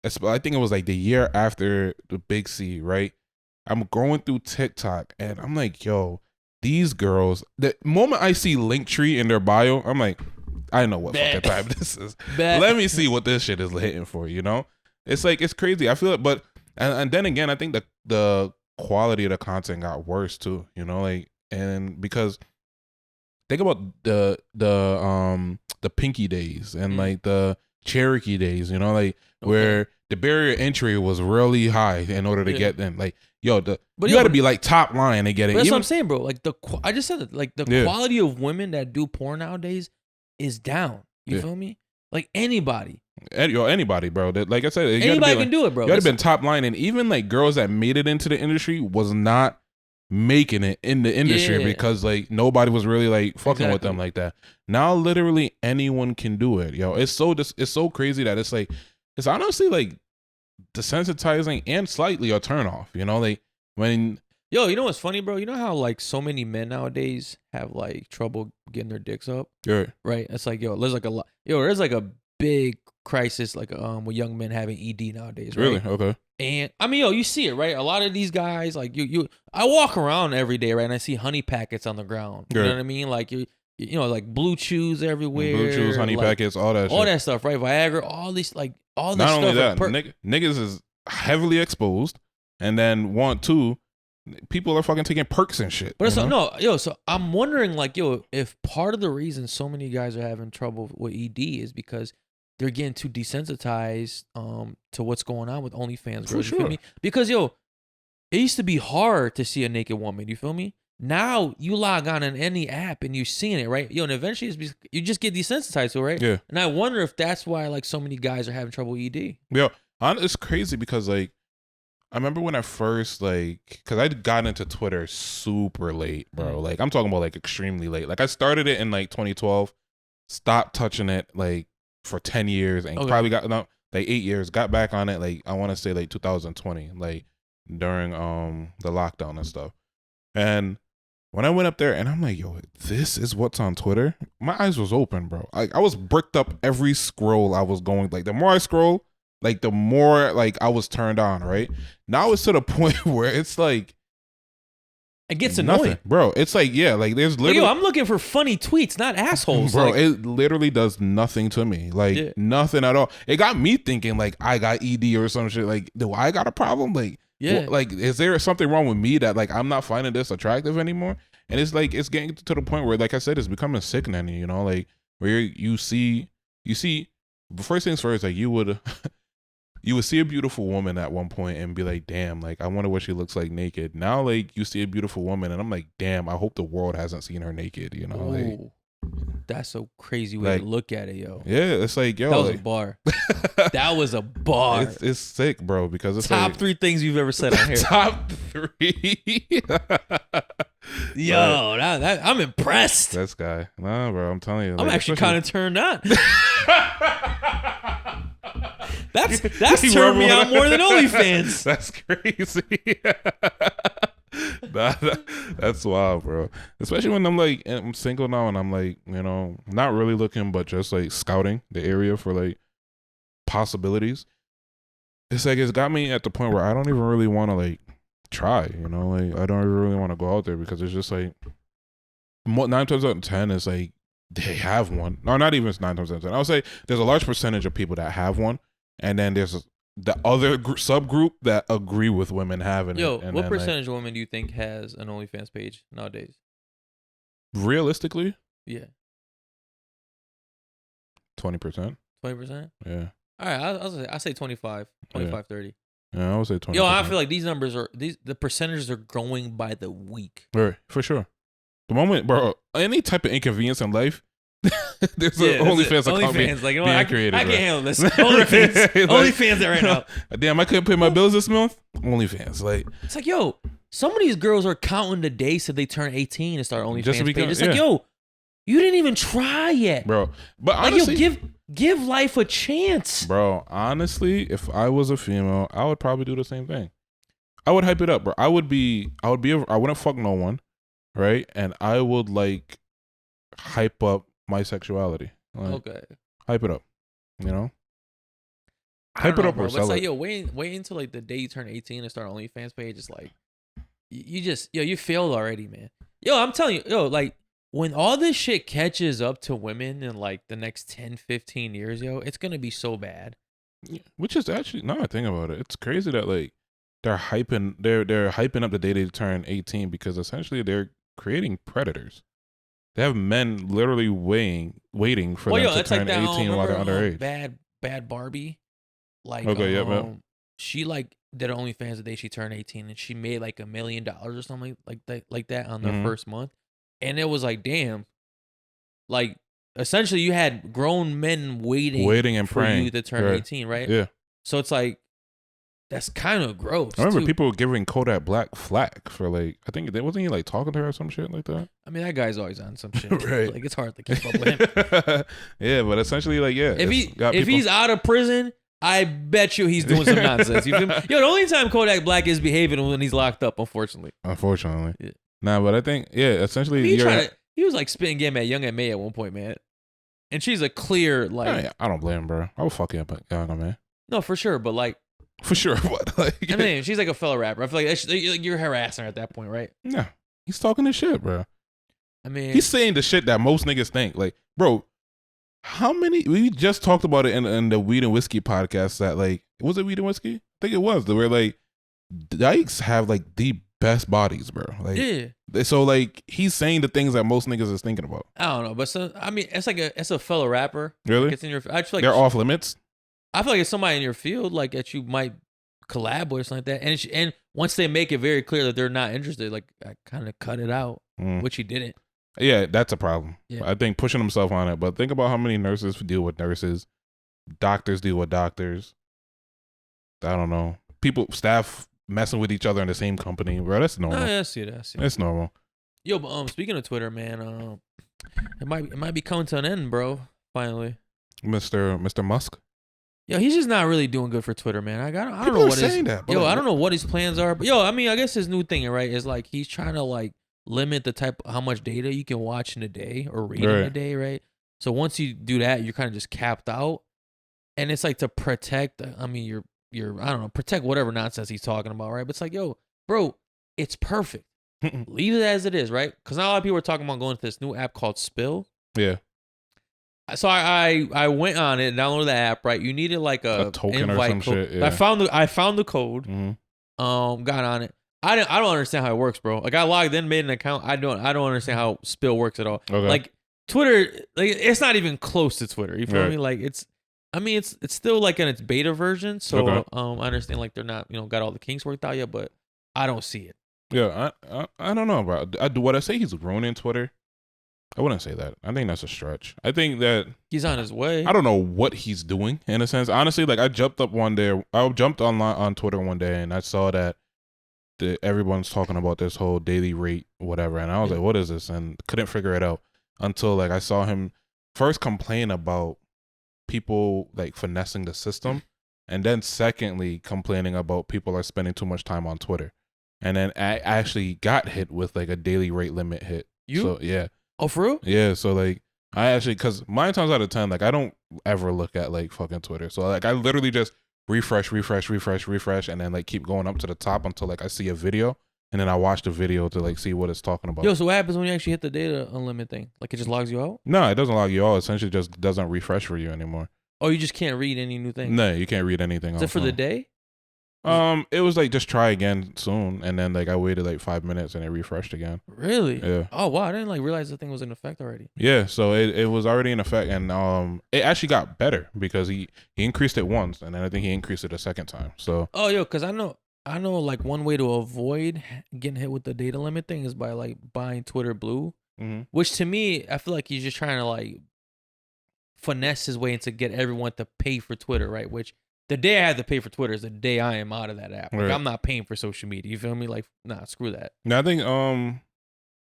Speaker 2: I think it was like the year after the Big C, right? I'm going through TikTok and I'm like, yo, these girls, the moment I see Linktree in their bio, I'm like, I know what fucking time this is. Let me see what this shit is hitting for, you know? It's like, it's crazy. I feel it, but and then again, I think the quality of the content got worse too, you know, like, and because think about the Pinky days and like the Cherokee days, you know, like where the barrier entry was really high in order to get them. Like, yo, you got to be like top line to get it.
Speaker 1: That's what I'm saying, bro. Like I just said it. Like the quality of women that do porn nowadays is down. You feel me? Like anybody.
Speaker 2: Anybody, bro. That, like I said,
Speaker 1: anybody can do it, bro.
Speaker 2: You gotta been top line, and even like girls that made it into the industry was not making it in the industry because like nobody was really like fucking with them like that. Now literally anyone can do it, yo. It's so crazy that it's like it's honestly like desensitizing and slightly a turn off, you know, like when
Speaker 1: yo, you know what's funny, bro? You know how like so many men nowadays have like trouble getting their dicks up, right? It's like there's like a big crisis like with young men having ED nowadays, right?
Speaker 2: Really? Okay.
Speaker 1: And I mean, yo, you see it, right? A lot of these guys, like I walk around every day, right, and I see honey packets on the ground. You know what I mean? Like you know, like blue chews everywhere,
Speaker 2: blue chews, honey packets, all that
Speaker 1: stuff, right? Viagra, all these like all this
Speaker 2: Not
Speaker 1: stuff.
Speaker 2: Not only that, niggas is heavily exposed, and then people are fucking taking perks and shit.
Speaker 1: But so I'm wondering, like, yo, if part of the reason so many guys are having trouble with ED is because they're getting too desensitized to what's going on with OnlyFans girls. You feel me? Because yo, it used to be hard to see a naked woman. You feel me? Now you log on any app and you're seeing it, right? Yo, and eventually you just get desensitized to it, right?
Speaker 2: Yeah.
Speaker 1: And I wonder if that's why like so many guys are having trouble with ED.
Speaker 2: Yo, it's crazy because like I remember when I first because I got into Twitter super late, bro. Like I'm talking about like extremely late. Like I started it in like 2012, stopped touching it like for 10 years and probably got like 8 years. Got back on it like I want to say like 2020, like during the lockdown and stuff. And when I went up there and I'm like, yo, this is what's on Twitter. My eyes was open, bro. I was bricked up every scroll I was going. Like the more I scroll, like the more like I was turned on, right? Now it's to the point where it's like
Speaker 1: it gets annoying,
Speaker 2: bro. It's like like there's literally
Speaker 1: I'm looking for funny tweets, not assholes,
Speaker 2: bro.
Speaker 1: Like,
Speaker 2: it literally does nothing to me, like nothing at all. It got me thinking like I got ED or some shit. Like, do I got a problem? Like, like is there something wrong with me that like I'm not finding this attractive anymore? And it's like it's getting to the point where, like I said, it's becoming sickening. You know, like where you see. First things first, like you would see a beautiful woman at one point and be like, damn, like I wonder what she looks like naked. Now, like you see a beautiful woman and I'm like, damn, I hope the world hasn't seen her naked, you know? Like,
Speaker 1: that's a crazy way to look at it, yo.
Speaker 2: Yeah, it's like, yo.
Speaker 1: That was a bar. That was a bar.
Speaker 2: It's sick, bro, because it's
Speaker 1: top 3 things you've ever said on here.
Speaker 2: Top 3.
Speaker 1: Yo, I'm impressed.
Speaker 2: This guy. Nah, bro, I'm telling you.
Speaker 1: I'm actually kind of turned on. That's turned me on more than OnlyFans.
Speaker 2: That's crazy. That's wild, bro. Especially when I'm single now and I'm like, you know, not really looking, but just like scouting the area for like possibilities. It's like it's got me at the point where I don't even really want to like try, you know, like I don't really want to go out there because it's just like 9 times out of 10 is like they have one. No, not even 9 times out of 10. I would say there's a large percentage of people that have one, and then there's the other subgroup that agree with women having
Speaker 1: Yo,
Speaker 2: it. And
Speaker 1: what
Speaker 2: then,
Speaker 1: percentage of women do you think has an OnlyFans page nowadays?
Speaker 2: Realistically,
Speaker 1: Yeah,
Speaker 2: 20%.
Speaker 1: 20%.
Speaker 2: Yeah.
Speaker 1: All right, I'll say 25, 30.
Speaker 2: Yeah, I would say 20%.
Speaker 1: Yo, I feel like these numbers the percentages are growing by the week.
Speaker 2: Right, for sure. The moment, bro, any type of inconvenience in life, there's an OnlyFans account being created.
Speaker 1: I can't handle this. OnlyFans that right now.
Speaker 2: Damn, I couldn't pay my bills this month. OnlyFans, like
Speaker 1: it's like, yo, some of these girls are counting the days till they turn 18 and start OnlyFans page. It's like, yo, you didn't even try yet,
Speaker 2: bro. But honestly,
Speaker 1: like, yo, give life a chance,
Speaker 2: bro. Honestly, if I was a female, I would probably do the same thing. I would hype it up, bro. I wouldn't fuck no one, right? And I would like hype up my sexuality. Like,
Speaker 1: okay,
Speaker 2: hype it up, you know.
Speaker 1: Hype it up, bro. But it's like, yo, wait until like the day you turn 18 and start OnlyFans page. It's like you failed already, man. Yo, I'm telling you, yo, like when all this shit catches up to women in like the next 10, 15 years, yo, it's gonna be so bad.
Speaker 2: Which is actually, now I think about it, it's crazy that like they're hyping up the day they turn 18 because essentially they're creating predators. They have men literally waiting for them to turn 18 while they're underage.
Speaker 1: Bad Barbie. Like, she like did OnlyFans the day she turned 18, and she made like $1 million or something like that on the first month, and it was like, damn, like essentially you had grown men waiting and for praying you to turn 18, right?
Speaker 2: Yeah.
Speaker 1: So it's like that's kind of gross.
Speaker 2: I remember people giving Kodak Black flack for like, I think wasn't he like talking to her or some shit like that?
Speaker 1: I mean, that guy's always on some shit.
Speaker 2: Right.
Speaker 1: Like it's hard to keep up with him.
Speaker 2: Yeah, but essentially, like, yeah,
Speaker 1: if he's out of prison, I bet you he's doing some nonsense. You feel me? Yo, the only time Kodak Black is behaving when he's locked up, unfortunately.
Speaker 2: Yeah.
Speaker 1: Nah,
Speaker 2: but I think, essentially,
Speaker 1: he was like spitting game at Young and May at one point, man. And she's a clear, like,
Speaker 2: I don't blame him, bro. I would fuck you up, Young and May.
Speaker 1: No, for sure, but like,
Speaker 2: for sure, what? Like,
Speaker 1: I mean, she's like a fellow rapper. I feel like you're harassing her at that point, right?
Speaker 2: Yeah, he's talking this shit, bro.
Speaker 1: I mean,
Speaker 2: he's saying the shit that most niggas think. Like, bro, how many? We just talked about it in the Weed and Whiskey podcast. That like, was it Weed and Whiskey? I think it was. Where like, dykes have like the best bodies, bro. Like, yeah. So like, he's saying the things that most niggas is thinking about.
Speaker 1: I don't know, but I mean, it's a fellow rapper.
Speaker 2: Really?
Speaker 1: Like, it's in your. I feel like
Speaker 2: they're off limits. I
Speaker 1: feel like it's somebody in your field like that you might collab with or something like that. And once they make it very clear that they're not interested, like I kind of cut it out, which he didn't.
Speaker 2: Yeah, that's a problem.
Speaker 1: Yeah.
Speaker 2: I think pushing himself on it. But think about how many nurses deal with nurses, doctors deal with doctors. I don't know. Staff messing with each other in the same company, bro. That's normal.
Speaker 1: I see that.
Speaker 2: That's normal.
Speaker 1: Yo, but speaking of Twitter, man, it might be coming to an end, bro. Finally,
Speaker 2: Mr. Musk.
Speaker 1: Yo, he's just not really doing good for Twitter, man. I don't
Speaker 2: People
Speaker 1: know what
Speaker 2: saying that.
Speaker 1: Yo, I don't know what his plans are, but yo, I mean, I guess his new thing, right, is like he's trying to like limit the how much data you can watch in a day or read in a day, right? So once you do that, you're kind of just capped out, and it's like to protect. I mean, I don't know, protect whatever nonsense he's talking about, right? But it's like, yo, bro, it's perfect. Leave it as it is, right? Because now a lot of people are talking about going to this new app called Spill.
Speaker 2: Yeah.
Speaker 1: So I went on it and downloaded the app, right? You needed like a
Speaker 2: token
Speaker 1: invite
Speaker 2: or some
Speaker 1: code.
Speaker 2: shit. Yeah.
Speaker 1: I found the code. Got on it. I don't understand how it works, bro. Like I logged in, made an account. I don't understand how Spill works at all. Okay. Like Twitter, like it's not even close to Twitter. You feel me? Like it's still like in its beta version. So I understand like they're not got all the kinks worked out yet, but I don't see it.
Speaker 2: Yeah, I don't know, bro. Would I say he's ruining Twitter? I wouldn't say that. I think that's a stretch. I think that
Speaker 1: he's on his way.
Speaker 2: I don't know what he's doing in a sense. Honestly, like I jumped online on Twitter one day and I saw that everyone's talking about this whole daily rate, whatever. And I was like, what is this? And couldn't figure it out until like I saw him first complain about people like finessing the system. And then secondly, complaining about people are spending too much time on Twitter. And then I actually got hit with like a daily rate limit hit. So, yeah.
Speaker 1: Oh, for real?
Speaker 2: Yeah, so like I actually, because 9 times out of 10, like I don't ever look at like fucking Twitter. So like I literally just refresh, and then like keep going up to the top until like I see a video. and then I watch the video to like see what it's talking about.
Speaker 1: Yo, so what happens when you actually hit the data unlimited thing? Like it just logs you out?
Speaker 2: No, it doesn't log you out. Essentially, just doesn't refresh for you anymore.
Speaker 1: Oh, you just can't read any new things?
Speaker 2: No, you can't read anything.
Speaker 1: Is it for the day?
Speaker 2: It was like just try again soon, and then like I waited like 5 minutes and it refreshed again.
Speaker 1: Really?
Speaker 2: Yeah.
Speaker 1: Oh wow, I didn't like realize the thing was in effect already.
Speaker 2: Yeah, so it was already in effect, and it actually got better because he increased it once, and then I think he increased it a second time. So
Speaker 1: Oh yo, because I know like one way to avoid getting hit with the data limit thing is by like buying Twitter Blue, which to me I feel like he's just trying to like finesse his way into get everyone to pay for Twitter, right? Which the day I have to pay for Twitter is the day I am out of that app. Like
Speaker 2: Right.
Speaker 1: I'm not paying for social media. You feel me? Like nah, screw that.
Speaker 2: now I think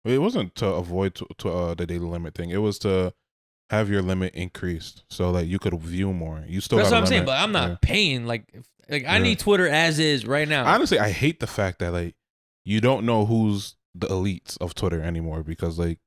Speaker 2: it wasn't to avoid the daily limit thing. It was to have your limit increased so that you could view more. You still
Speaker 1: That's
Speaker 2: got
Speaker 1: what
Speaker 2: a
Speaker 1: I'm saying,
Speaker 2: limit.
Speaker 1: but I'm not
Speaker 2: Yeah.
Speaker 1: paying. Like I need Twitter as is right now.
Speaker 2: Honestly, I hate the fact that like you don't know who's the elites of Twitter anymore because like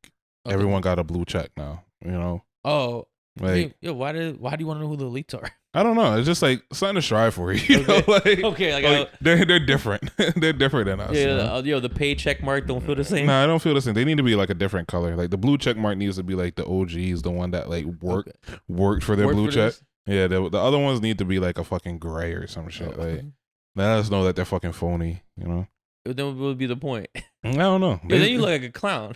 Speaker 1: Okay.
Speaker 2: everyone got a blue check now. You know,
Speaker 1: Oh,
Speaker 2: like
Speaker 1: yo, why do you want to know who the elites are?
Speaker 2: I don't know. It's just like something to strive for. You know, like
Speaker 1: Okay, like,
Speaker 2: they're different. They're different than us.
Speaker 1: yeah,
Speaker 2: you know?
Speaker 1: yo, the pay check mark don't feel the same.
Speaker 2: No, I don't feel the same. They need to be like a different color. Like the blue check mark needs to be like the OGs, the one that like worked for their
Speaker 1: Work
Speaker 2: blue
Speaker 1: for
Speaker 2: check.
Speaker 1: this?
Speaker 2: Yeah, the other ones need to be like a fucking gray or some shit. Like let us know that they're fucking phony. You know.
Speaker 1: Then what would be the point?
Speaker 2: I don't know.
Speaker 1: Yeah, then you look like a clown.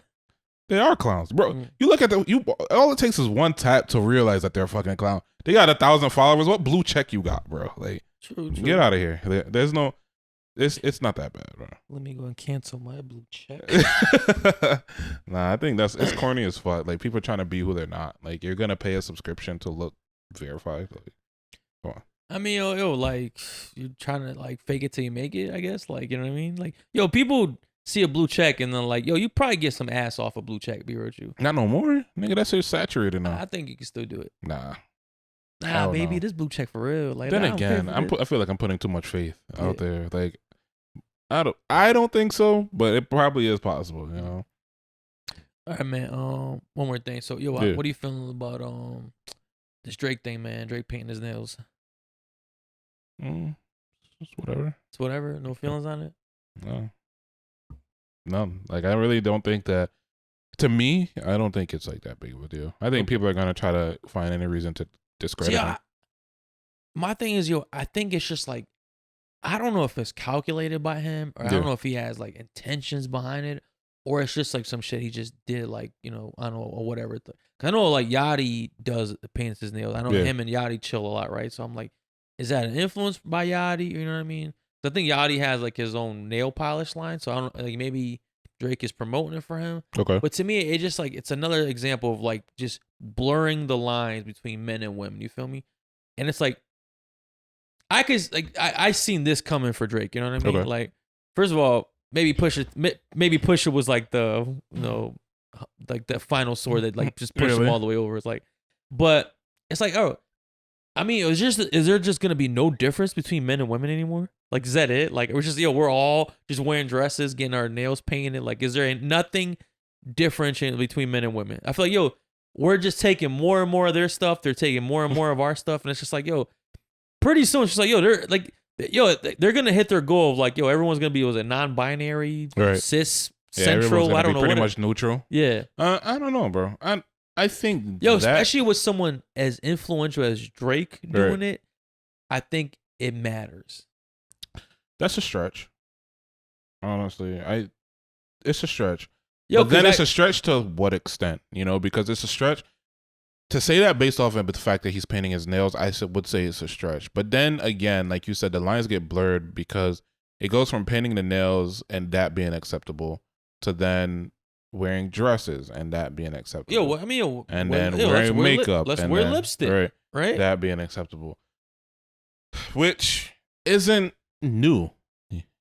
Speaker 2: They are clowns, bro. You look at all it takes is one tap to realize that they're a fucking clown. They got 1,000 followers. What blue check you got, bro? Like,
Speaker 1: True.
Speaker 2: get out of here. There's no, it's not that bad, bro.
Speaker 1: Let me go and cancel my blue check.
Speaker 2: Nah, I think it's corny as fuck. Like people trying to be who they're not. Like you're gonna pay a subscription to look verified. Like, come on.
Speaker 1: I mean, yo, like you're trying to like fake it till you make it. I guess, like you know what I mean. Like, yo, people see a blue check and then like, yo, you probably get some ass off a blue check. Be real with you.
Speaker 2: Not no more, nigga. That shit's saturated now.
Speaker 1: I think you can still do it.
Speaker 2: Nah.
Speaker 1: Nah, baby,
Speaker 2: no.
Speaker 1: this blue check for real. Like
Speaker 2: Then
Speaker 1: I don't
Speaker 2: again,
Speaker 1: pay for
Speaker 2: I feel like I'm putting too much faith out there. Like, I don't think so, but it probably is possible. You know.
Speaker 1: All right, man. One more thing. So, yo, what are you feeling about this Drake thing, man? Drake painting his nails.
Speaker 2: It's whatever.
Speaker 1: It's whatever. No feelings on it.
Speaker 2: No. None. Like I really don't think that. To me, I don't think it's like that big of a deal. I think people are gonna try to find any reason to discredit him.
Speaker 1: My thing is, yo, I think it's just like, I don't know if it's calculated by him, or I don't know if he has like intentions behind it, or it's just like some shit he just did, like, you know, I don't know, or whatever. Cause I know like Yachty paints his nails. I know him and Yachty chill a lot, right? So I'm like, is that an influence by Yachty? You know what I mean? I think Yachty has like his own nail polish line, so I don't like maybe Drake is promoting it for him.
Speaker 2: Okay.
Speaker 1: But to me, it just like it's another example of like just blurring the lines between men and women. You feel me? And it's like I seen this coming for Drake. You know what I mean?
Speaker 2: Okay.
Speaker 1: Like, first of all, maybe Pusha was like the like the final sword that like just pushed him all the way over. It's like, but it's like, oh, I mean, is there just gonna be no difference between men and women anymore? Like, is that it? Like, we're just we're all just wearing dresses, getting our nails painted. Like, is there nothing differentiating between men and women? I feel like, yo, we're just taking more and more of their stuff. They're taking more and more of our stuff, and it's just like, yo, pretty soon it's just like, yo, they're gonna hit their goal of like, yo, everyone's gonna be non-binary, cis, central. I don't know,
Speaker 2: pretty much neutral.
Speaker 1: Yeah.
Speaker 2: I don't know, bro. I think
Speaker 1: especially with someone as influential as Drake doing it, I think it matters.
Speaker 2: That's a stretch. Honestly, it's a stretch.
Speaker 1: Yo,
Speaker 2: but then it's a stretch to what extent? You know, because it's a stretch to say that based off of the fact that he's painting his nails. I would say it's a stretch. But then again, like you said, the lines get blurred because it goes from painting the nails and that being acceptable to then wearing dresses and that being acceptable.
Speaker 1: Yo, I mean,
Speaker 2: and then wearing makeup.
Speaker 1: Let's wear lipstick, right?
Speaker 2: That being acceptable, which isn't new.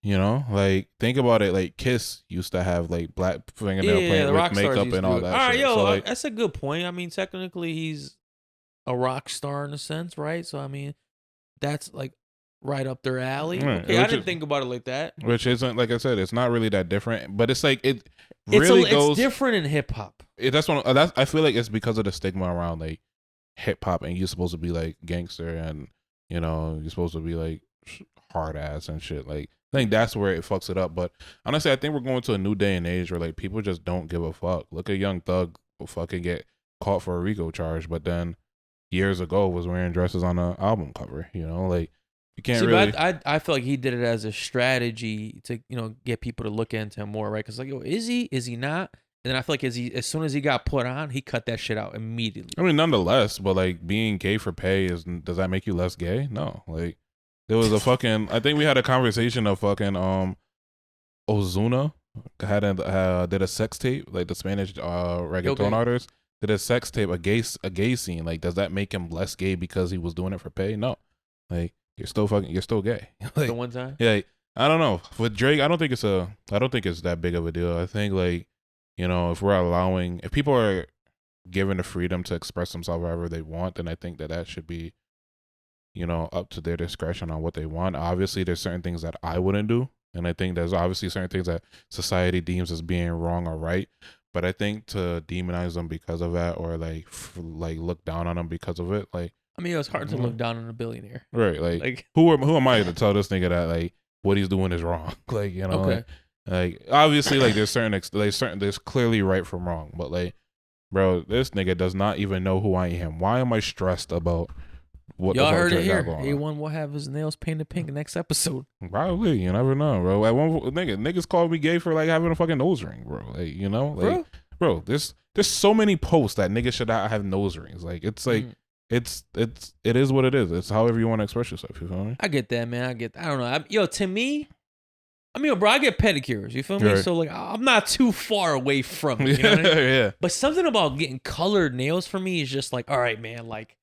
Speaker 2: You know, like think about it. Like Kiss used to have like black fingernail paint with makeup and all that.
Speaker 1: All right,
Speaker 2: shit.
Speaker 1: yo,
Speaker 2: So, like,
Speaker 1: that's a good point. I mean, technically, he's a rock star in a sense, right? So I mean, that's like right up their alley.
Speaker 2: Right.
Speaker 1: Okay, I didn't think about it like that.
Speaker 2: Which isn't, like I said, it's not really that different. But it's like it really goes.
Speaker 1: It's different in hip hop.
Speaker 2: I feel like it's because of the stigma around like hip hop, and you're supposed to be like gangster, and you know you're supposed to be like hard ass and shit. Like, I think that's where it fucks it up. But honestly, I think we're going to a new day and age where like people just don't give a fuck. Look at Young Thug fucking get caught for a RICO charge, but then years ago was wearing dresses on an album cover. You know, like you can't really.
Speaker 1: But I feel like he did it as a strategy to get people to look into him more, right? Because like, yo, is he not? And then I feel like as soon as he got put on, he cut that shit out immediately.
Speaker 2: I mean, nonetheless, but like being gay for pay does that make you less gay? No. Like there was a fucking. I think we had a conversation of fucking Ozuna did a sex tape, like the Spanish reggaeton artist did a sex tape, a gay scene. Like, does that make him less gay because he was doing it for pay? No. Like you're still gay. Like,
Speaker 1: the one time?
Speaker 2: Yeah. I don't know. With Drake, I don't think it's that big of a deal. I think like, you know, if people are given the freedom to express themselves however they want, then I think that should be, you know, up to their discretion on what they want. Obviously, there's certain things that I wouldn't do. And I think there's obviously certain things that society deems as being wrong or right. But I think to demonize them because of that, or like look down on them because of it, like,
Speaker 1: I mean, it's hard to look down on a billionaire.
Speaker 2: Right. Like who am I to tell this nigga that like what he's doing is wrong? Like, you know,
Speaker 1: okay.
Speaker 2: like obviously like there's clearly right from wrong, but like, bro, this nigga does not even know who I am. Why am I stressed about what
Speaker 1: y'all
Speaker 2: the fuck
Speaker 1: heard it here?
Speaker 2: A1
Speaker 1: will have his nails painted pink next episode.
Speaker 2: Probably, you never know, bro. At one niggas called me gay for like having a fucking nose ring, bro. Like, you know, like, bro, there's so many posts that niggas should not have nose rings. Like, it's like it is what it is. It's however you want to express yourself. You feel me?
Speaker 1: I get that, man. I don't know. To me, I mean, bro, I get pedicures. You feel me?
Speaker 2: Right.
Speaker 1: So like, I'm not too far away from it. You know what I mean?
Speaker 2: Yeah.
Speaker 1: But something about getting colored nails for me is just like, all right, man, like,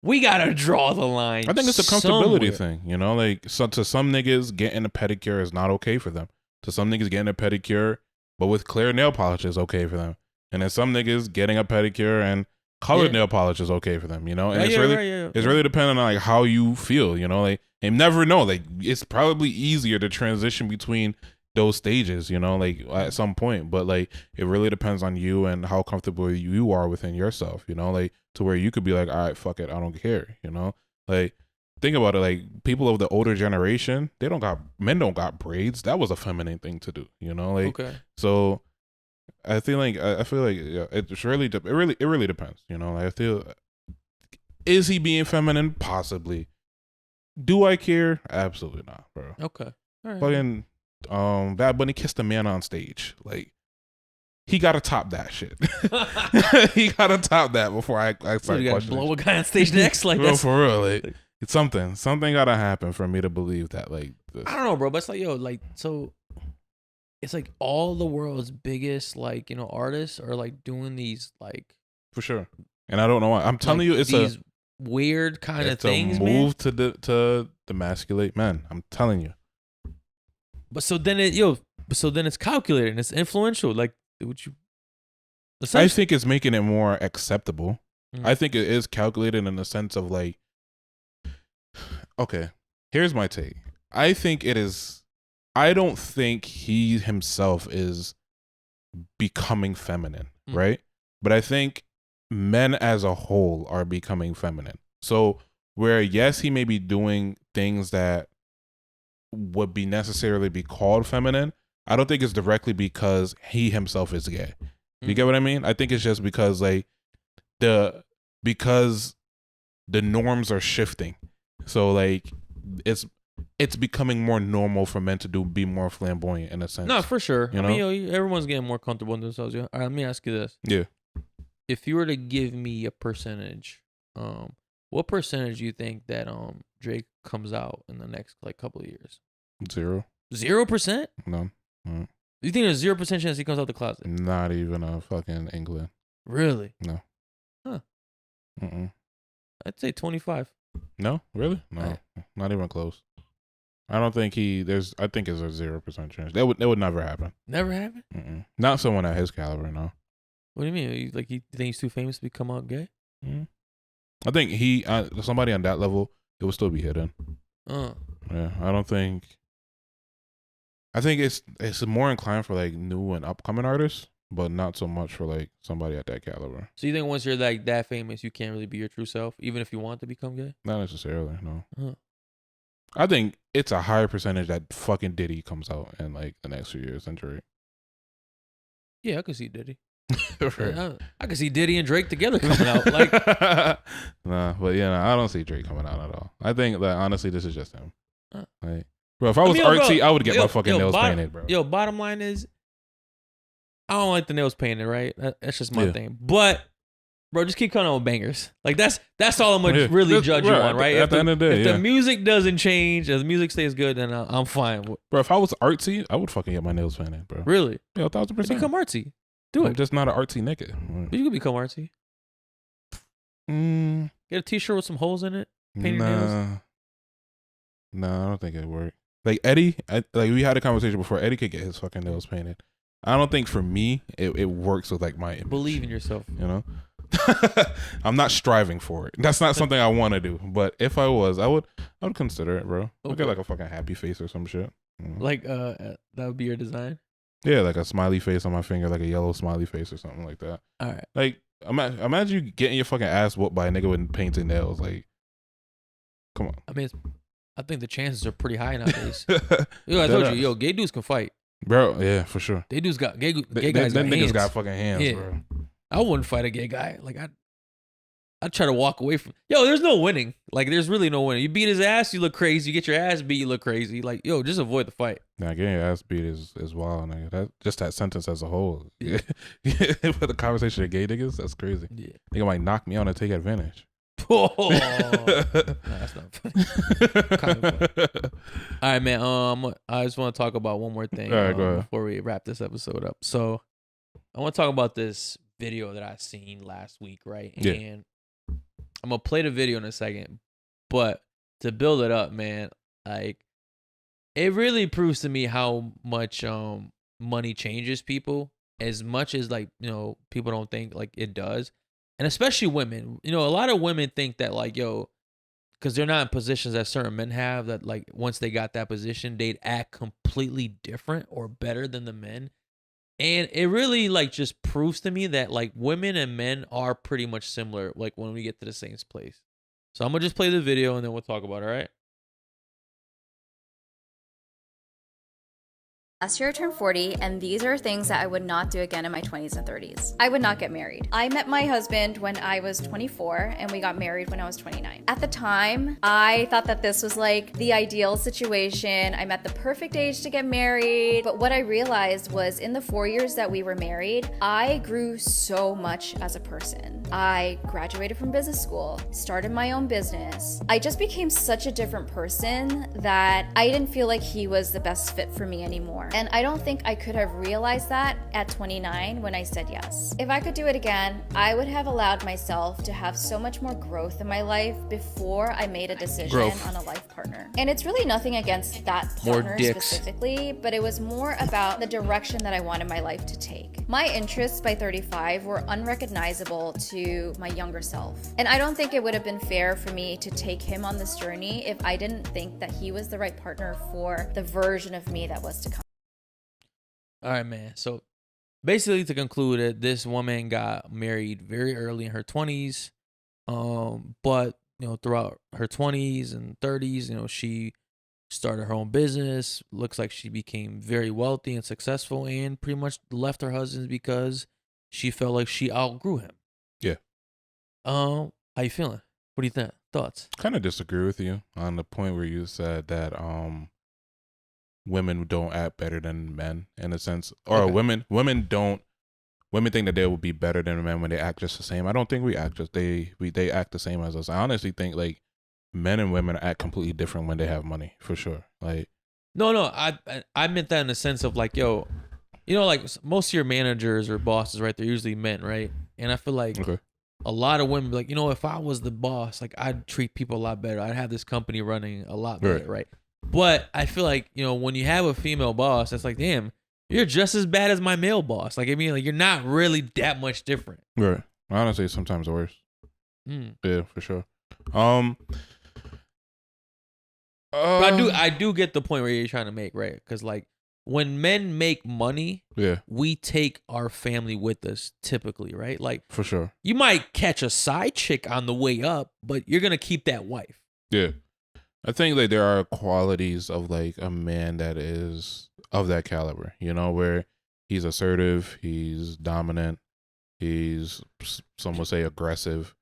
Speaker 1: we gotta draw the line.
Speaker 2: I think it's a comfortability thing, you know. Like, so to some niggas, getting a pedicure is not okay for them. To some niggas, getting a pedicure, but with clear nail polish is okay for them. And then some niggas, getting a pedicure and colored nail polish is okay for them. You know, and it's really dependent on like how you feel. You know, like you never know. Like, it's probably easier to transition between those stages. You know, like at some point, but like it really depends on you and how comfortable you are within yourself. You know, like to where you could be like, all right, fuck it, I don't care. You know, like think about it. Like people of the older generation, men don't got braids. That was a feminine thing to do. You know, like so. I feel like yeah, it really depends. You know, like, I feel, is he being feminine? Possibly. Do I care? Absolutely not, bro.
Speaker 1: Okay. All right.
Speaker 2: Fucking Bad Bunny kissed a man on stage. Like, he gotta top that shit. He gotta top that before I start questioning.
Speaker 1: Blow a guy on stage next, like
Speaker 2: bro, for real. Like it's something gotta happen for me to believe that. Like this.
Speaker 1: I don't know, bro, but it's like, yo, like, so it's like all the world's biggest, like, you know, artists are like doing these, like,
Speaker 2: for sure. And I don't know why. I'm telling you, it's
Speaker 1: these weird kind of things,
Speaker 2: man. It's a move to demasculate men. I'm telling you.
Speaker 1: But so then it's calculated and it's influential. Like, would you?
Speaker 2: I think it's making it more acceptable. I think it is calculated in the sense of like, okay, here's my take. I think it is. I don't think he himself is becoming feminine, right? But I think men as a whole are becoming feminine. So where, yes, he may be doing things that would be necessarily be called feminine, I don't think it's directly because he himself is gay. You get what I mean? I think it's just because like because the norms are shifting. So like it's becoming more normal for men to be more flamboyant in a sense.
Speaker 1: No, for sure.
Speaker 2: You know?
Speaker 1: I mean, everyone's getting more comfortable in themselves. All right, let me ask you this.
Speaker 2: Yeah.
Speaker 1: If you were to give me a percentage, what percentage do you think that Drake comes out in the next like couple of years?
Speaker 2: 0%.
Speaker 1: 0%?
Speaker 2: No.
Speaker 1: You think there's 0% chance he comes out the closet?
Speaker 2: Not even a fucking England.
Speaker 1: Really?
Speaker 2: No.
Speaker 1: Huh. I'd say 25.
Speaker 2: No, really? No, not even close. I don't think I think it's a 0% chance. That would never happen.
Speaker 1: Never happen?
Speaker 2: Not someone at his caliber, no.
Speaker 1: What do you mean? You think he's too famous to become out gay?
Speaker 2: I think somebody on that level, it will still be hidden. Yeah, I think it's more inclined for like new and upcoming artists, but not so much for like somebody at that caliber.
Speaker 1: So you think once you're like that famous, you can't really be your true self, even if you want to become gay?
Speaker 2: Not necessarily, no. I think it's a higher percentage that fucking Diddy comes out in like the next few years than Drake.
Speaker 1: Yeah, I could see Diddy.
Speaker 2: Right.
Speaker 1: I could see Diddy and Drake together coming out. Like,
Speaker 2: nah, but yeah, nah, I don't see Drake coming out at all. I think that honestly, this is just him.
Speaker 1: Uh.
Speaker 2: Like, bro, if I was artsy, I would get my fucking nails painted, bro.
Speaker 1: Yo, bottom line is, I don't like the nails painted, right? That's just my thing. But, bro, just keep coming out with bangers. Like, that's all I'm gonna really judge you on, right?
Speaker 2: At the end of the day,
Speaker 1: if the music doesn't change, if the music stays good, then I'm fine.
Speaker 2: Bro, if I was artsy, I would fucking get my nails painted, bro.
Speaker 1: Really?
Speaker 2: Yeah, 1,000%.
Speaker 1: Become artsy. Do
Speaker 2: I'm
Speaker 1: it.
Speaker 2: just not an artsy nigga.
Speaker 1: But you could become artsy. Get a t-shirt with some holes in it. Paint your nails.
Speaker 2: Nah, I don't think it'd work. Like Eddie, like we had a conversation before. Eddie could get his fucking nails painted. I don't think for me it works with like my image.
Speaker 1: Believe in yourself.
Speaker 2: You know, I'm not striving for it. That's not something I want to do. But if I was, I would consider it, bro. Look at like a fucking happy face or some shit.
Speaker 1: Like that would be your design.
Speaker 2: Yeah, like a smiley face on my finger, like a yellow smiley face or something like that.
Speaker 1: All right.
Speaker 2: Like imagine you getting your fucking ass whooped by a nigga with painted nails. Like, come on.
Speaker 1: I mean, I think the chances are pretty high nowadays. Yo, I told you, yo, gay dudes can fight.
Speaker 2: Bro, yeah, for sure.
Speaker 1: Gay dudes got gay guys got
Speaker 2: niggas
Speaker 1: hands.
Speaker 2: got fucking hands, bro.
Speaker 1: I wouldn't fight a gay guy. Like I'd try to walk away from. Yo, there's no winning. Like there's really no winning. You beat his ass, you look crazy. You get your ass beat, you look crazy. Like yo, just avoid the fight.
Speaker 2: Nah, getting your ass beat is wild, nigga. That just that sentence as a whole. Yeah. For the conversation of gay niggas, that's crazy.
Speaker 1: Yeah.
Speaker 2: Nigga might knock me out and take advantage.
Speaker 1: Oh, nah, that's not funny. Kind of funny. All right, man. I just want to talk about one more thing
Speaker 2: go ahead.
Speaker 1: before we wrap this episode up. So, I want to talk about this video that I seen last week, right?
Speaker 2: Yeah.
Speaker 1: And I'm gonna play the video in a second, but to build it up, man, like it really proves to me how much money changes people, as much as like people don't think like it does. And especially women, a lot of women think that like, yo, because they're not in positions that certain men have, that like once they got that position, they'd act completely different or better than the men. And it really like just proves to me that like women and men are pretty much similar, like when we get to the same place. So I'm going to just play the video and then we'll talk about it, all right?
Speaker 3: Last year I turned 40, and these are things that I would not do again in my 20s and 30s. I would not get married. I met my husband when I was 24, and we got married when I was 29. At the time, I thought that this was like the ideal situation. I'm at the perfect age to get married. But what I realized was in the 4 years that we were married, I grew so much as a person. I graduated from business school, started my own business. I just became such a different person that I didn't feel like he was the best fit for me anymore. And I don't think I could have realized that at 29 when I said yes. If I could do it again, I would have allowed myself to have so much more growth in my life before I made a decision on a life partner. And it's really nothing against that partner specifically, but it was more about the direction that I wanted my life to take. My interests by 35 were unrecognizable to my younger self. And I don't think it would have been fair for me to take him on this journey if I didn't think that he was the right partner for the version of me that was to come.
Speaker 1: All right, man. So basically to conclude it, this woman got married very early in her 20s. But, throughout her 20s and 30s, she started her own business. Looks like she became very wealthy and successful and pretty much left her husband because she felt like she outgrew him.
Speaker 2: Yeah.
Speaker 1: How you feeling? What do you think? Thoughts?
Speaker 2: Kind of disagree with you on the point where you said that women don't act better than men in a sense, or women think that they will be better than men when they act just the same. I don't think we act just they act the same as us. I honestly think like men and women act completely different when they have money, for sure. Like
Speaker 1: no, I meant that in the sense of like, yo, like most of your managers or bosses, right? They're usually men, right? And I feel like a lot of women be like, if I was the boss, like I'd treat people a lot better. I'd have this company running a lot better, right? But I feel like, when you have a female boss, it's like, damn, you're just as bad as my male boss. Like, I mean, like, you're not really that much different.
Speaker 2: Right. Honestly, sometimes worse. Yeah, for sure.
Speaker 1: But I do get the point where you're trying to make, right? Because, like, when men make money, we take our family with us typically, right? Like,
Speaker 2: for sure.
Speaker 1: You might catch a side chick on the way up, but you're going to keep that wife.
Speaker 2: Yeah. I think like there are qualities of like a man that is of that caliber, you know, where he's assertive, he's dominant, he's some would say aggressive.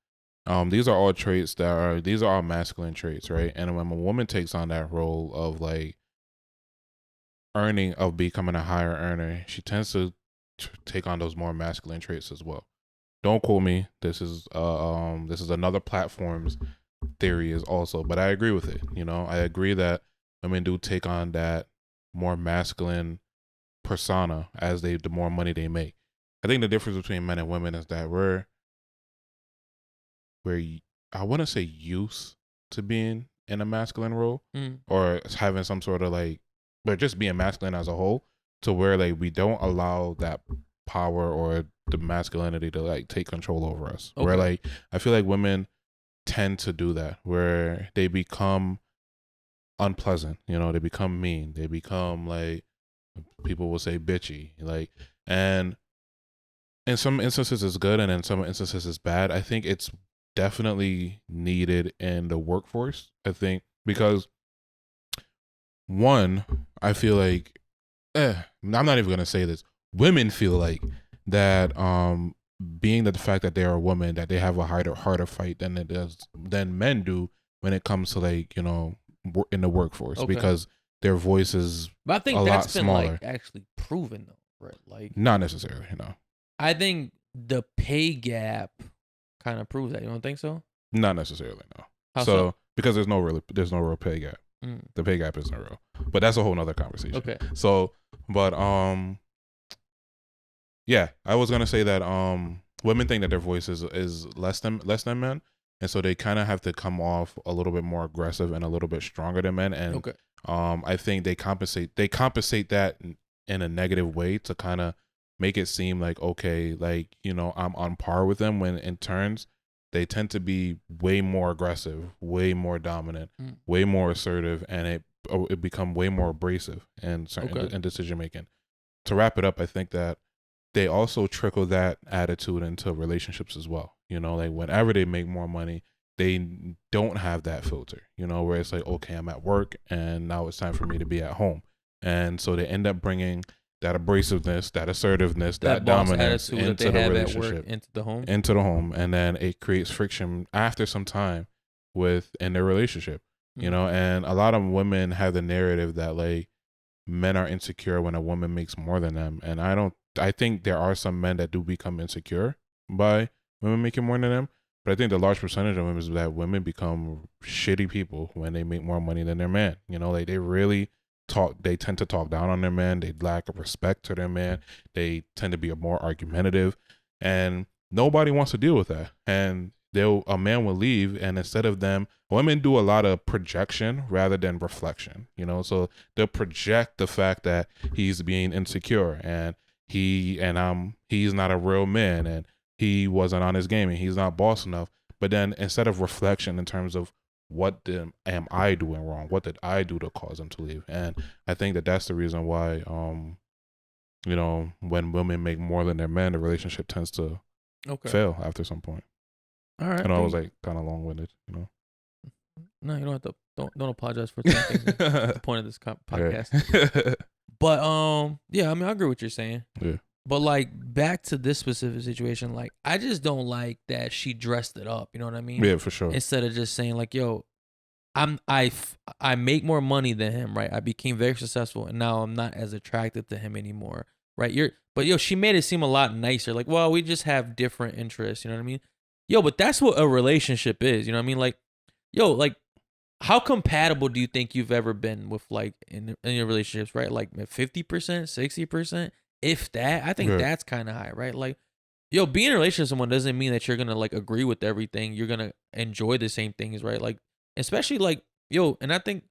Speaker 2: These are all traits these are all masculine traits, right? And when a woman takes on that role of like of becoming a higher earner, she tends to take on those more masculine traits as well. Don't quote me. This is another platform's theory is also, but I agree with it. You know, I agree that women do take on that more masculine persona as the more money they make. I think the difference between men and women is that we're I wouldn't say used to being in a masculine role or having some sort of like, but just being masculine as a whole, to where like we don't allow that power or the masculinity to like take control over us. Okay. Where like I feel like women tend to do that, where they become unpleasant, you know, they become mean, they become like, people will say bitchy, like, and in some instances it's good and in some instances it's bad. I think it's definitely needed in the workforce, I think, because one, I feel like I'm not even gonna say this, women feel like that being that the fact that they are a woman, that they have a harder fight than men do when it comes to like, you know, in the workforce, because their voice is
Speaker 1: but I think
Speaker 2: a
Speaker 1: that's
Speaker 2: lot
Speaker 1: been
Speaker 2: smaller.
Speaker 1: Like actually proven though, right? Like
Speaker 2: not necessarily, no.
Speaker 1: I think the pay gap kind of proves that. You don't think so?
Speaker 2: Not necessarily, no.
Speaker 1: How so?
Speaker 2: Because there's no real pay gap. The pay gap isn't real, but that's a whole nother conversation.
Speaker 1: Okay.
Speaker 2: So, but yeah, I was gonna say that women think that their voice is less than men, and so they kind of have to come off a little bit more aggressive and a little bit stronger than men. And I think they compensate that in a negative way to kind of make it seem like, okay, like, you know, I'm on par with them, when in turns they tend to be way more aggressive, way more dominant, way more assertive, and it become way more abrasive in decision making. To wrap it up, I think that they also trickle that attitude into relationships as well. You know, like whenever they make more money, they don't have that filter, you know, where it's like, okay, I'm at work and now it's time for me to be at home. And so they end up bringing that abrasiveness, that assertiveness, that dominance into the relationship, into the home. And then it creates friction after some time in their relationship, you know. And a lot of women have the narrative that like men are insecure when a woman makes more than them. And I think there are some men that do become insecure by women making more than them. But I think the large percentage of them is that women become shitty people when they make more money than their man. You know, like they tend to talk down on their man. They lack of respect to their man. They tend to be more argumentative, and nobody wants to deal with that. And a man will leave, and instead of women do a lot of projection rather than reflection, you know? So they'll project the fact that he's being insecure and he's not a real man and he wasn't on his game and he's not boss enough. But then instead of reflection in terms of what am I doing wrong? What did I do to cause him to leave? And I think that that's the reason why, you know, when women make more than their men, the relationship tends to fail after some point.
Speaker 1: All right.
Speaker 2: I know I was like kind of long-winded, you know.
Speaker 1: No, you don't have to. Don't apologize for something. That's the point of this podcast. Right. But yeah, I mean, I agree with what you're saying.
Speaker 2: Yeah.
Speaker 1: But like back to this specific situation, like I just don't like that she dressed it up. You know what I mean?
Speaker 2: Yeah, for sure.
Speaker 1: Instead of just saying like, "Yo, I make more money than him, right? I became very successful, and now I'm not as attractive to him anymore, right? But she made it seem a lot nicer. Like, well, we just have different interests. You know what I mean? Yo, but that's what a relationship is. You know what I mean? Like, yo, like, how compatible do you think you've ever been with like in your relationships, right? Like 50%, 60%. If that, I think that's kind of high, right? Like, yo, being in a relationship with someone doesn't mean that you're going to like agree with everything. You're going to enjoy the same things, right? Like, especially like, yo, and I think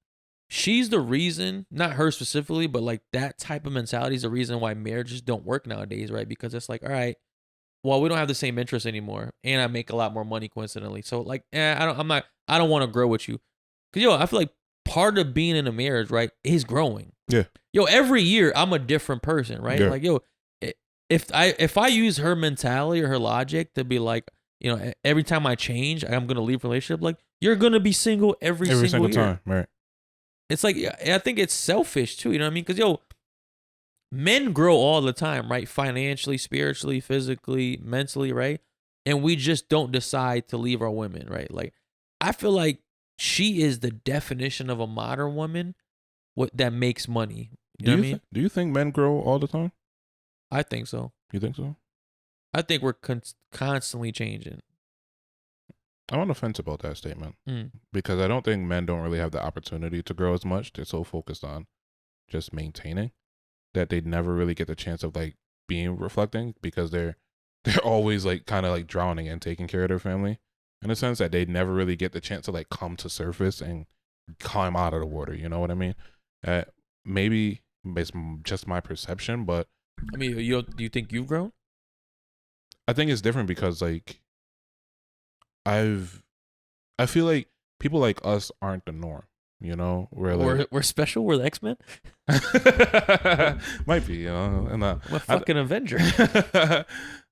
Speaker 1: she's the reason, not her specifically, but like that type of mentality is the reason why marriages don't work nowadays, right? Because it's like, all right, well, we don't have the same interests anymore and I make a lot more money coincidentally. So like, I don't want to grow with you. Cause yo, I feel like part of being in a marriage, right, is growing.
Speaker 2: Yeah.
Speaker 1: Yo, every year I'm a different person, right? Yeah. Like, yo, if I use her mentality or her logic to be like, you know, every time I change, I'm gonna leave a relationship. Like, you're gonna be single every single year.
Speaker 2: time, right?
Speaker 1: It's like, I think it's selfish too. You know what I mean? Because men grow all the time, right? Financially, spiritually, physically, mentally, right? And we just don't decide to leave our women, right? Like, I feel like she is the definition of a modern woman that makes money. You know what I mean?
Speaker 2: Do you think men grow all the time?
Speaker 1: I think so.
Speaker 2: You think so?
Speaker 1: I think we're constantly changing.
Speaker 2: I'm on the fence about that statement
Speaker 1: Mm.
Speaker 2: because I don't think men don't really have the opportunity to grow as much. They're so focused on just maintaining that they never really get the chance of like being reflecting because they're always like kind of like drowning and taking care of their family in a sense that they never really get the chance to like come to surface and climb out of the water. You know what I mean? Maybe it's just my perception, but
Speaker 1: I mean, do you think you've grown?
Speaker 2: I think it's different because like I feel like people like us aren't the norm, you know?
Speaker 1: We're special. We're the X-Men.
Speaker 2: Might be, you know. And
Speaker 1: I'm a fucking Avenger.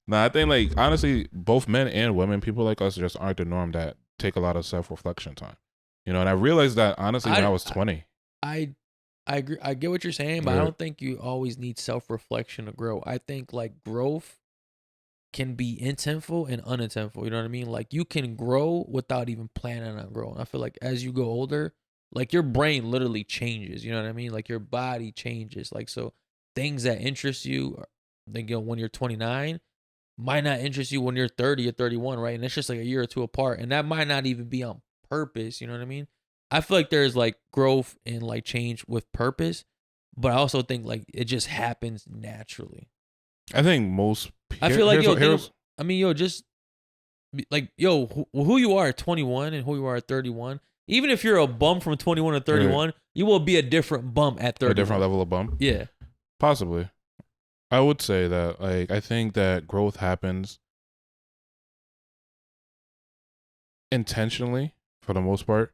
Speaker 2: Nah, I think like honestly, both men and women, people like us just aren't the norm that take a lot of self-reflection time. You know, and I realized that honestly when I was 20.
Speaker 1: I agree. I get what you're saying, but I don't think you always need self-reflection to grow. I think like growth can be intentful and unintentful. You know what I mean? Like you can grow without even planning on growing. I feel like as you go older, like your brain literally changes. You know what I mean? Like your body changes. Like so things that interest you, like, when you're 29 might not interest you when you're 30 or 31, right? And it's just like a year or two apart. And that might not even be on purpose. You know what I mean? I feel like there's like growth and like change with purpose, but I also think like it just happens naturally.
Speaker 2: I think most
Speaker 1: I feel like, just like, who you are at 21 and who you are at 31, even if you're a bum from 21 to 31, you will be a different bum at 31.
Speaker 2: A different level of bum?
Speaker 1: Yeah.
Speaker 2: Possibly. I would say that, like, I think that growth happens intentionally for the most part.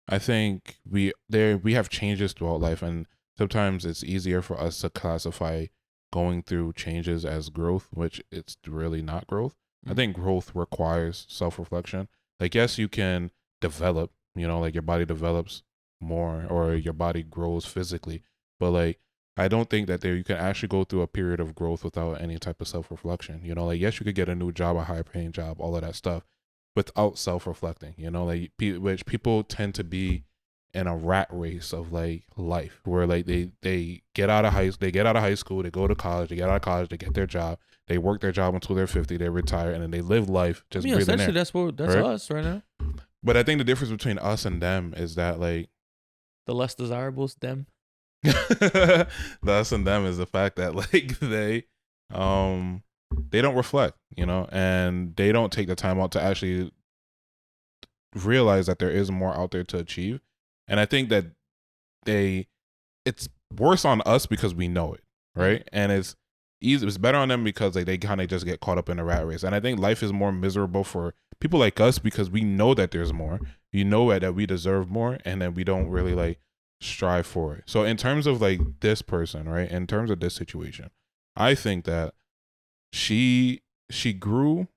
Speaker 2: I think we have changes throughout life, and sometimes it's easier for us to classify going through changes as growth, which it's really not growth. I think growth requires self-reflection. Like, yes, you can develop, you know, like your body develops more or your body grows physically, but like, I don't think that you can actually go through a period of growth without any type of self-reflection. You know, like, yes, you could get a new job, a higher paying job, all of that stuff without self-reflecting, you know, like which people tend to be in a rat race of like life where like they get out of high school, they go to college, they get out of college, they get their job, they work their job until they're 50, they retire, and then they live life just breathing
Speaker 1: essentially
Speaker 2: air.
Speaker 1: that's
Speaker 2: right?
Speaker 1: us right now.
Speaker 2: But I think the difference between us and them is that like
Speaker 1: the less desirables them.
Speaker 2: The us and them is the fact that like they don't reflect, you know, and they don't take the time out to actually realize that there is more out there to achieve. And I think that it's worse on us because we know it, right? And it's better on them because like they kind of just get caught up in a rat race. And I think life is more miserable for people like us because we know that there's more. You know that we deserve more, and then we don't really like strive for it. So in terms of like this person, right? In terms of this situation, I think that she grew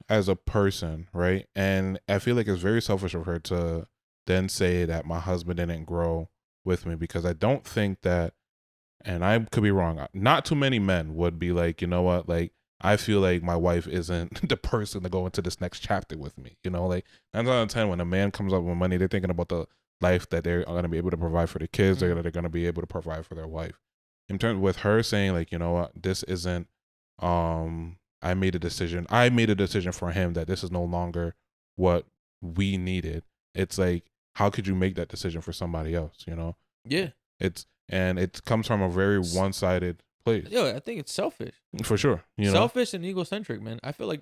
Speaker 2: as a person, right? And I feel like it's very selfish of her to then say that my husband didn't grow with me, because I don't think that, and I could be wrong, not too many men would be like, you know what, like I feel like my wife isn't the person to go into this next chapter with me. You know, like 9 out of 10 when a man comes up with money, they're thinking about the life that they're going to be able to provide for their kids, they're going to be able to provide for their wife. In terms with her saying like, you know what, this isn't I made a decision for him that this is no longer what we needed. It's like, how could you make that decision for somebody else, you know?
Speaker 1: Yeah.
Speaker 2: It comes from a very one-sided place.
Speaker 1: Yo, I think it's selfish.
Speaker 2: For sure.
Speaker 1: Selfish and egocentric, man. I feel like,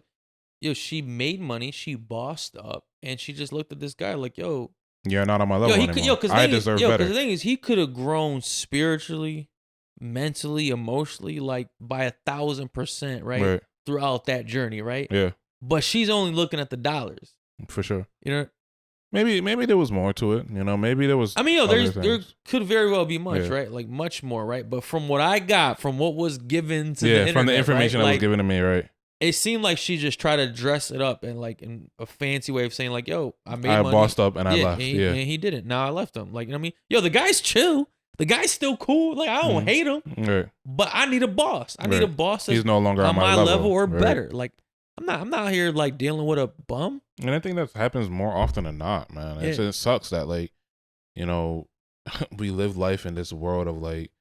Speaker 1: she made money, she bossed up, and she just looked at this guy like, yo,
Speaker 2: you're not on my level anymore. I deserve better.
Speaker 1: Because the thing is, he could have grown spiritually, mentally, emotionally, like by 1,000%, right? Throughout that journey, right?
Speaker 2: Yeah.
Speaker 1: But she's only looking at the dollars.
Speaker 2: For sure.
Speaker 1: You know?
Speaker 2: Maybe there was more to it, you know? Maybe there was.
Speaker 1: I mean, there could very well be much, right? Like much more, right? But from what I got, from what was given to the internet,
Speaker 2: from the information
Speaker 1: right?
Speaker 2: that was given to me, right?
Speaker 1: it seemed like she just tried to dress it up and like in a fancy way of saying like, yo, I made
Speaker 2: I
Speaker 1: money.
Speaker 2: bossed up and I left.
Speaker 1: And he didn't. Now I left him. Like, you know what I mean? Yo, the guy's chill. The guy's still cool. Like, I don't hate him.
Speaker 2: Right.
Speaker 1: But I need a boss. I need a boss that's
Speaker 2: He's no longer on my
Speaker 1: level or better. Like, I'm not here like dealing with a bum.
Speaker 2: And I think that happens more often than not, man. It sucks that like, you know, we live life in this world of like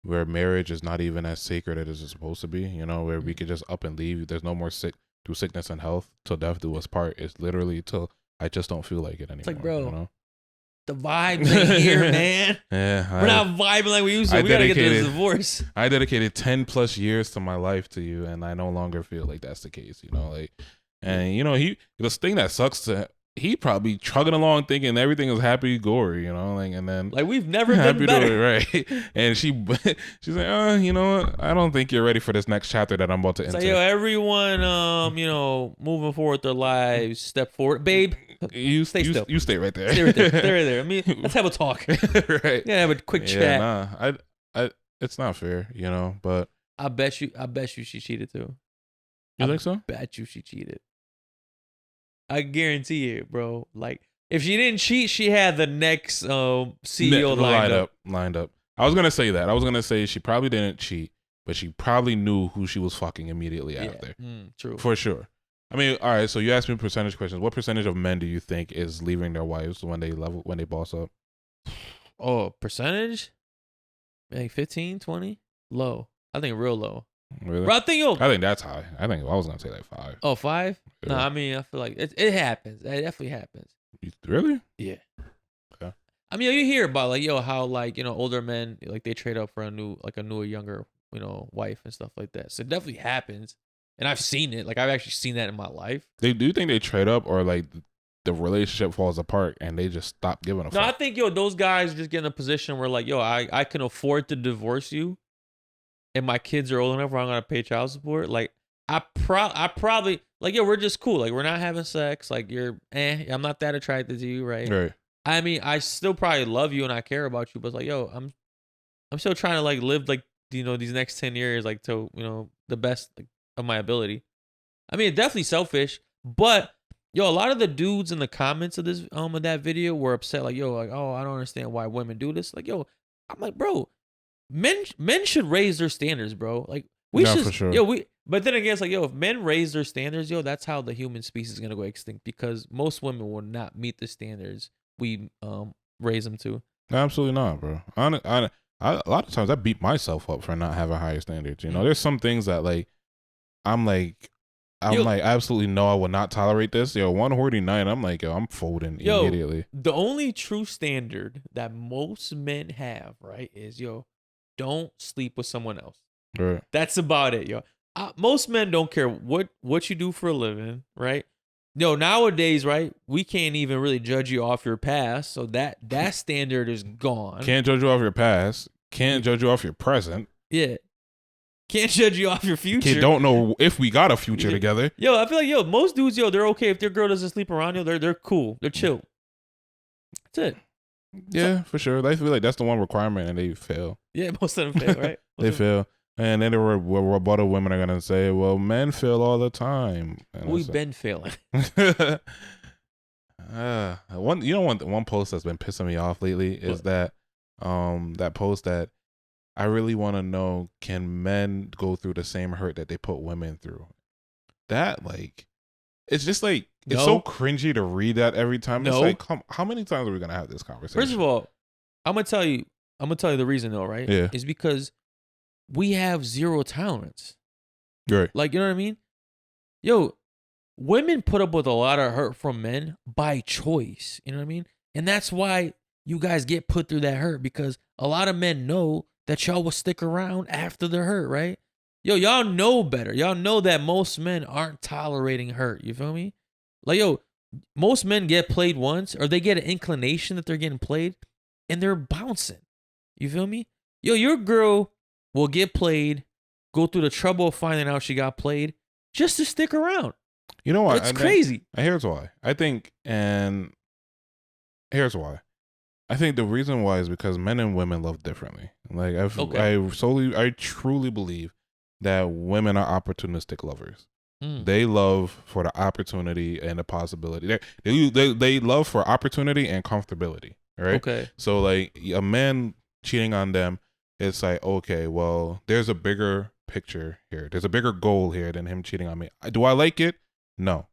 Speaker 2: where marriage is not even as sacred as it's supposed to be, you know, where we could just up and leave. There's no more through sickness and health till death do us part. It's literally till I just don't feel like it anymore. It's like, bro, you know?
Speaker 1: The vibes ain't here, man.
Speaker 2: Yeah,
Speaker 1: we're not vibing like we used to. We gotta get this divorce.
Speaker 2: I dedicated 10 plus years to my life to you, and I no longer feel like that's the case. You know, like, and you know, the thing that sucks to he probably chugging along thinking everything is happy gory, you know, like, and then
Speaker 1: like we've never been better,
Speaker 2: right? And she's like, you know what? I don't think you're ready for this next chapter that I'm about to enter.
Speaker 1: So, yo, everyone, you know, moving forward their lives, step forward, babe.
Speaker 2: You stay still. You stay right there.
Speaker 1: Stay right there. Stay right there. I mean, let's have a talk.
Speaker 2: Right.
Speaker 1: Yeah, have a quick chat.
Speaker 2: Nah, it's not fair, you know. But
Speaker 1: I bet you, she cheated too.
Speaker 2: You think so?
Speaker 1: Bet you she cheated. I guarantee it, bro. Like, if she didn't cheat, she had the next CEO
Speaker 2: lined up. I was gonna say that. I was gonna say she probably didn't cheat, but she probably knew who she was fucking immediately after.
Speaker 1: True.
Speaker 2: For sure. I mean, all right. So you asked me percentage questions. What percentage of men do you think is leaving their wives when they boss up?
Speaker 1: Oh, percentage? Like 15, 20? Low. I think real low.
Speaker 2: Really?
Speaker 1: Bro, I think
Speaker 2: that's high. I was gonna say like 5.
Speaker 1: Oh, 5?
Speaker 2: Yeah.
Speaker 1: No, I mean, I feel like it happens. It definitely happens.
Speaker 2: Really?
Speaker 1: Yeah.
Speaker 2: Okay.
Speaker 1: I mean, you hear about like, yo, how like, you know, older men like they trade up for a newer, younger, you know, wife and stuff like that. So it definitely happens. And I've seen it. Like, I've actually seen that in my life.
Speaker 2: Do you think they trade up, or like the relationship falls apart and they just stop giving a fuck?
Speaker 1: No, I think, yo, those guys just get in a position where like, yo, I can afford to divorce you, and my kids are old enough where I'm gonna pay child support. Like, I probably like, yo, we're just cool. Like, we're not having sex. Like, I'm not that attracted to you, right?
Speaker 2: Right.
Speaker 1: I mean, I still probably love you and I care about you, but it's like, yo, I'm still trying to like live like, you know, these next 10 years like to, you know, the best like, of my ability. I mean, it's definitely selfish, but yo, a lot of the dudes in the comments of this of that video were upset, like, yo, like, oh, I don't understand why women do this. Like, yo, I'm like, bro, men should raise their standards, bro. Like, we should,
Speaker 2: for sure.
Speaker 1: Yo, but then again, it's like, yo, if men raise their standards, yo, that's how the human species is gonna go extinct, because most women will not meet the standards we raise them to.
Speaker 2: Absolutely not, bro. A lot of times I beat myself up for not having higher standards. You know, there's some things that like I'm like, absolutely no, I will not tolerate this. Yo, one horny night, I'm like, yo, I'm folding immediately.
Speaker 1: The only true standard that most men have, right, is, yo, don't sleep with someone else.
Speaker 2: Right.
Speaker 1: That's about it, yo. Most men don't care what you do for a living, right? Yo, nowadays, right, we can't even really judge you off your past, so that standard is gone.
Speaker 2: Can't judge you off your past. Can't judge you off your present.
Speaker 1: Yeah. Can't judge you off your future.
Speaker 2: Kid don't know if we got a future together.
Speaker 1: Yo, I feel like, yo, most dudes, yo, they're okay if their girl doesn't sleep around you. They're cool. They're chill. That's it.
Speaker 2: Yeah, for sure. They feel like that's the one requirement, and they fail.
Speaker 1: Yeah, most of them fail, right?
Speaker 2: They fail. And then the rebuttal women are going to say, well, men fail all the time. And
Speaker 1: we've been failing.
Speaker 2: One post that's been pissing me off lately is that post that I really want to know, can men go through the same hurt that they put women through? That, like, it's just like, it's so cringy to read that every time. It's like, how many times are we going to have this conversation?
Speaker 1: First of all, I'm going to tell you the reason though, right?
Speaker 2: Yeah.
Speaker 1: Is because we have zero tolerance.
Speaker 2: Right.
Speaker 1: Like, you know what I mean? Yo, women put up with a lot of hurt from men by choice. You know what I mean? And that's why you guys get put through that hurt, because a lot of men know that y'all will stick around after the hurt, right? Yo, y'all know better. Y'all know that most men aren't tolerating hurt. You feel me? Like, yo, most men get played once, or they get an inclination that they're getting played, and they're bouncing. You feel me? Yo, your girl will get played, go through the trouble of finding out she got played, just to stick around.
Speaker 2: You know what?
Speaker 1: It's crazy.
Speaker 2: Here's why. Here's why. I think the reason why is because men and women love differently. Like, I truly believe that women are opportunistic lovers. They love for the opportunity and the possibility. They love for opportunity and comfortability. Right.
Speaker 1: Okay.
Speaker 2: So like a man cheating on them, it's like, okay, well, there's a bigger picture here. There's a bigger goal here than him cheating on me. Do I like it? No.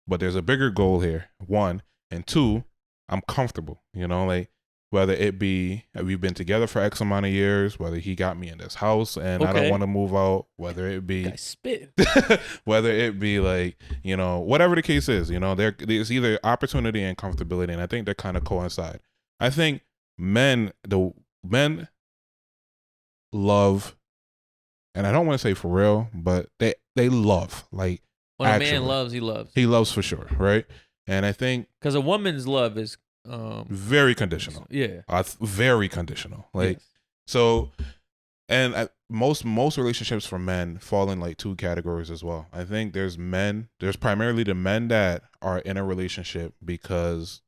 Speaker 2: But there's a bigger goal here. One. And two, I'm comfortable. You know, like whether it be we've been together for X amount of years, whether he got me in this house and I don't want to move out, whether it be whether it be like, you know, whatever the case is, you know, there's either opportunity and comfortability, and I think they kind of coincide. I think men love, and I don't want to say for real, but they love, like,
Speaker 1: when a man loves, he loves
Speaker 2: for sure, right? And I think
Speaker 1: because a woman's love is
Speaker 2: very conditional.
Speaker 1: Yeah,
Speaker 2: very conditional. Like, yes. So, and most relationships for men fall in like two categories as well. I think there's primarily the men that are in a relationship because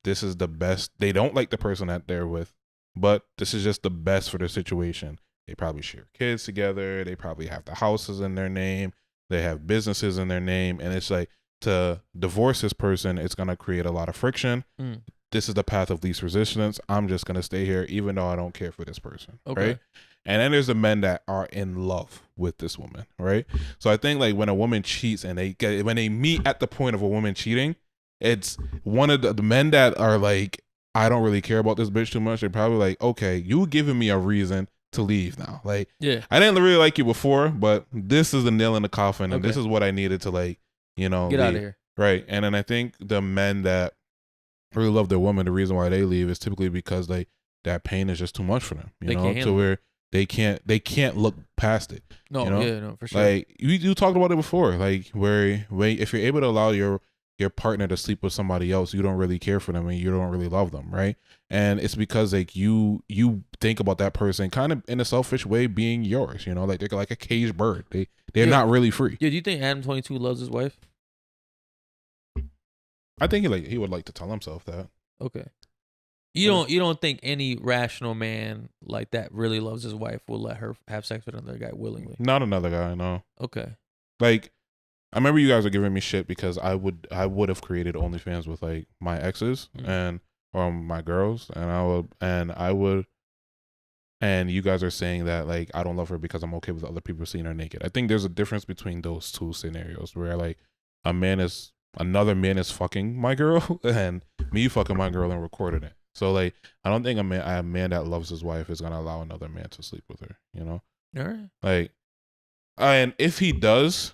Speaker 2: this is the best. They don't like the person that they're with, but this is just the best for the situation. They probably share kids together. They probably have the houses in their name. They have businesses in their name. And it's like, to divorce this person, it's going to create a lot of friction. This is the path of least resistance. I'm just going to stay here even though I don't care for this person. Okay. Right? And then there's the men that are in love with this woman. Right. So I think like when a woman cheats and when they meet at the point of a woman cheating, it's one of the men that are like, I don't really care about this bitch too much. They're probably like, okay, you giving me a reason to leave now. Like, yeah, I didn't really like you before, but this is the nail in the coffin, and this is what I needed to, like, you know,
Speaker 1: get out of here.
Speaker 2: Right. And then I think the men that really love their woman, the reason why they leave is typically because that pain is just too much for them. You know, to where they can't look past it.
Speaker 1: No,
Speaker 2: you know?
Speaker 1: Yeah, no, for sure.
Speaker 2: Like you talked about it before, like where if you're able to allow your partner to sleep with somebody else, you don't really care for them and you don't really love them, right? And it's because like you think about that person kind of in a selfish way being yours, you know, like they're like a caged bird. They're not really free.
Speaker 1: Yeah, do you think Adam 22 loves his wife?
Speaker 2: I think he would like to tell himself that.
Speaker 1: Okay. You don't think any rational man like that really loves his wife will let her have sex with another guy willingly?
Speaker 2: Not another guy, no.
Speaker 1: Okay.
Speaker 2: Like, I remember you guys were giving me shit because I would have created OnlyFans with like my exes and my girls, and you guys are saying that like I don't love her because I'm okay with other people seeing her naked. I think there's a difference between those two scenarios where like another man is fucking my girl and me fucking my girl and recording it. So like I don't think a man that loves his wife is gonna allow another man to sleep with her. You know,
Speaker 1: all right.
Speaker 2: Like, and if he does,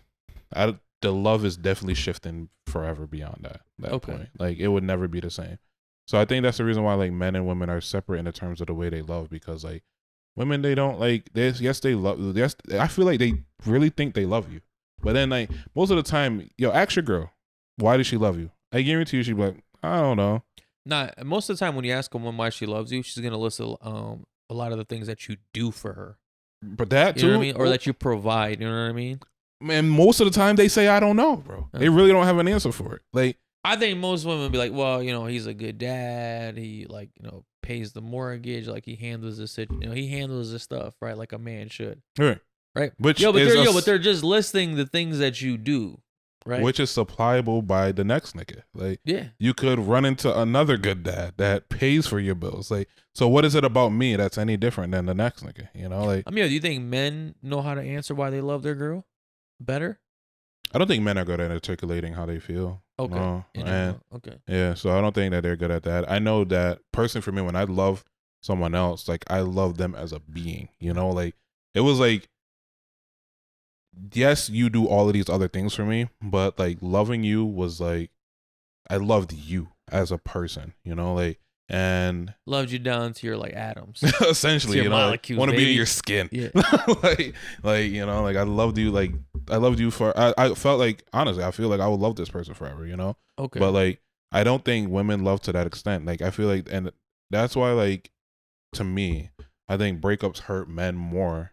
Speaker 2: the love is definitely shifting forever beyond that point. Like it would never be the same. So I think that's the reason why like men and women are separate in the terms of the way they love, because like women, they don't like this. Yes, they love. Yes, I feel like they really think they love you, but then like most of the time, ask your girl, why does she love you? I guarantee you, she'd be like, I don't know.
Speaker 1: Nah, most of the time when you ask a woman why she loves you, she's gonna list a lot of the things that you do for her.
Speaker 2: But that
Speaker 1: you
Speaker 2: too,
Speaker 1: know what I mean? Or that you provide. You know what I mean?
Speaker 2: Man, most of the time they say I don't know, bro. They really don't have an answer for it. Like,
Speaker 1: I think most women be like, well, he's a good dad. He like, pays the mortgage. Like he handles this, he handles this stuff, right? Like a man should.
Speaker 2: Right.
Speaker 1: Right.
Speaker 2: But
Speaker 1: they're just listing the things that you do, right?
Speaker 2: Which is supplyable by the next nigga. Like,
Speaker 1: yeah,
Speaker 2: you could run into another good dad that pays for your bills. Like, so what is it about me that's any different than the next nigga? Like,
Speaker 1: I mean, do you think men know how to answer why they love their girl better?
Speaker 2: I don't think men are good at articulating how they feel.
Speaker 1: Okay.
Speaker 2: No.
Speaker 1: Okay.
Speaker 2: Yeah, so I don't think that they're good at that. I know that personally for me, when I love someone else, like I love them as a being, like it was like, yes, you do all of these other things for me, but like loving you was like, I loved you as a person, like, and
Speaker 1: loved you down to your like atoms,
Speaker 2: essentially,
Speaker 1: molecules,
Speaker 2: want to be in your skin.
Speaker 1: Yeah.
Speaker 2: like, I loved you. Like, I loved you I felt like, honestly, I feel like I would love this person forever,
Speaker 1: Okay.
Speaker 2: But like, I don't think women love to that extent. Like, I feel like, and that's why, like, to me, I think breakups hurt men more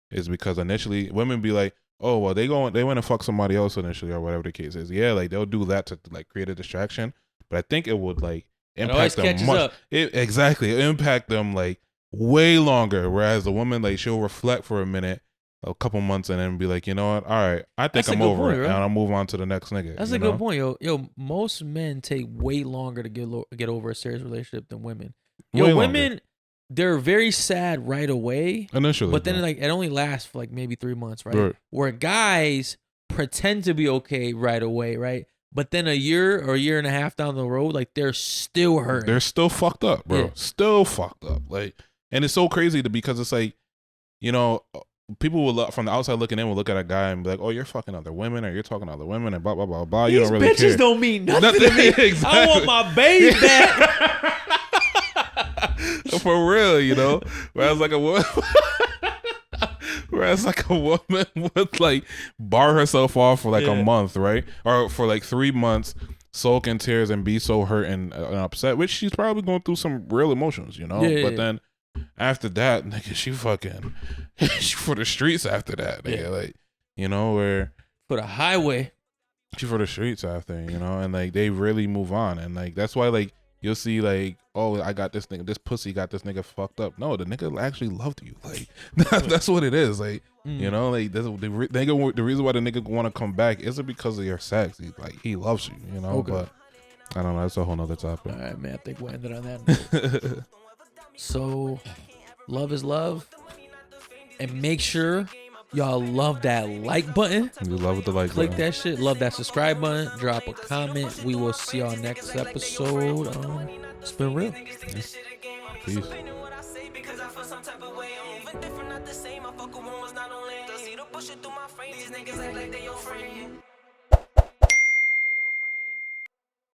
Speaker 2: is because initially women be like, oh, well, they want to fuck somebody else initially or whatever the case is. Yeah. Like they'll do that to like create a distraction, but I think it would like impact them much. Exactly. It impact them like way longer. Whereas the woman, like, she'll reflect for a minute a couple months and then be like, you know what? All right, I think
Speaker 1: That's a
Speaker 2: I'm
Speaker 1: good
Speaker 2: over
Speaker 1: point,
Speaker 2: it,
Speaker 1: bro.
Speaker 2: and I'll move on to the next nigga.
Speaker 1: That's
Speaker 2: you
Speaker 1: a
Speaker 2: know?
Speaker 1: good point, yo. Most men take way longer to get over a serious relationship than women. Yo,
Speaker 2: Way
Speaker 1: women,
Speaker 2: longer.
Speaker 1: they're very sad right away,
Speaker 2: Initially,
Speaker 1: but then
Speaker 2: bro.
Speaker 1: like it only lasts for like maybe 3 months, right?
Speaker 2: Right.
Speaker 1: Where guys pretend to be okay right away, right? But then a year or a year and a half down the road, like they're still hurting.
Speaker 2: They're still fucked up, bro.
Speaker 1: Yeah.
Speaker 2: Still fucked up. Like, and it's so crazy because it's like, you know, people will look from the outside looking in will look at a guy and be like, "Oh, you're fucking other women, or you're talking to other women, and blah blah blah blah." You
Speaker 1: These
Speaker 2: don't really
Speaker 1: bitches
Speaker 2: care.
Speaker 1: don't mean nothing to me.
Speaker 2: Exactly.
Speaker 1: I want my baby back.
Speaker 2: For real, you know. Whereas like a woman, would like bar herself off for like a month, right, or for like 3 months, sulk in tears and be so hurt and upset, which she's probably going through some real emotions, you know.
Speaker 1: Yeah,
Speaker 2: but then after that, nigga, she for the streets after that, nigga, like, you know, where
Speaker 1: For the highway.
Speaker 2: she for the streets after, you know, and like they really move on, and like that's why like you'll see like, oh, I got this nigga, this pussy got this nigga fucked up. No, the nigga actually loved you, like that's what it is, like. You know, like the reason why the nigga want to come back isn't because of your sex. He loves you, you know.
Speaker 1: Okay.
Speaker 2: But I don't know. That's a whole nother topic.
Speaker 1: All right, man. I think we'll end it on that. So, love is love, and make sure y'all love that like button.
Speaker 2: You love the like.
Speaker 1: Click
Speaker 2: button.
Speaker 1: that shit. Love that subscribe button. Drop a comment. We will see y'all next episode. It's been real.
Speaker 2: Peace.
Speaker 4: Different, not the same. I fuck with one was not on land. See the bullshit through my frame. These niggas act like they your friend.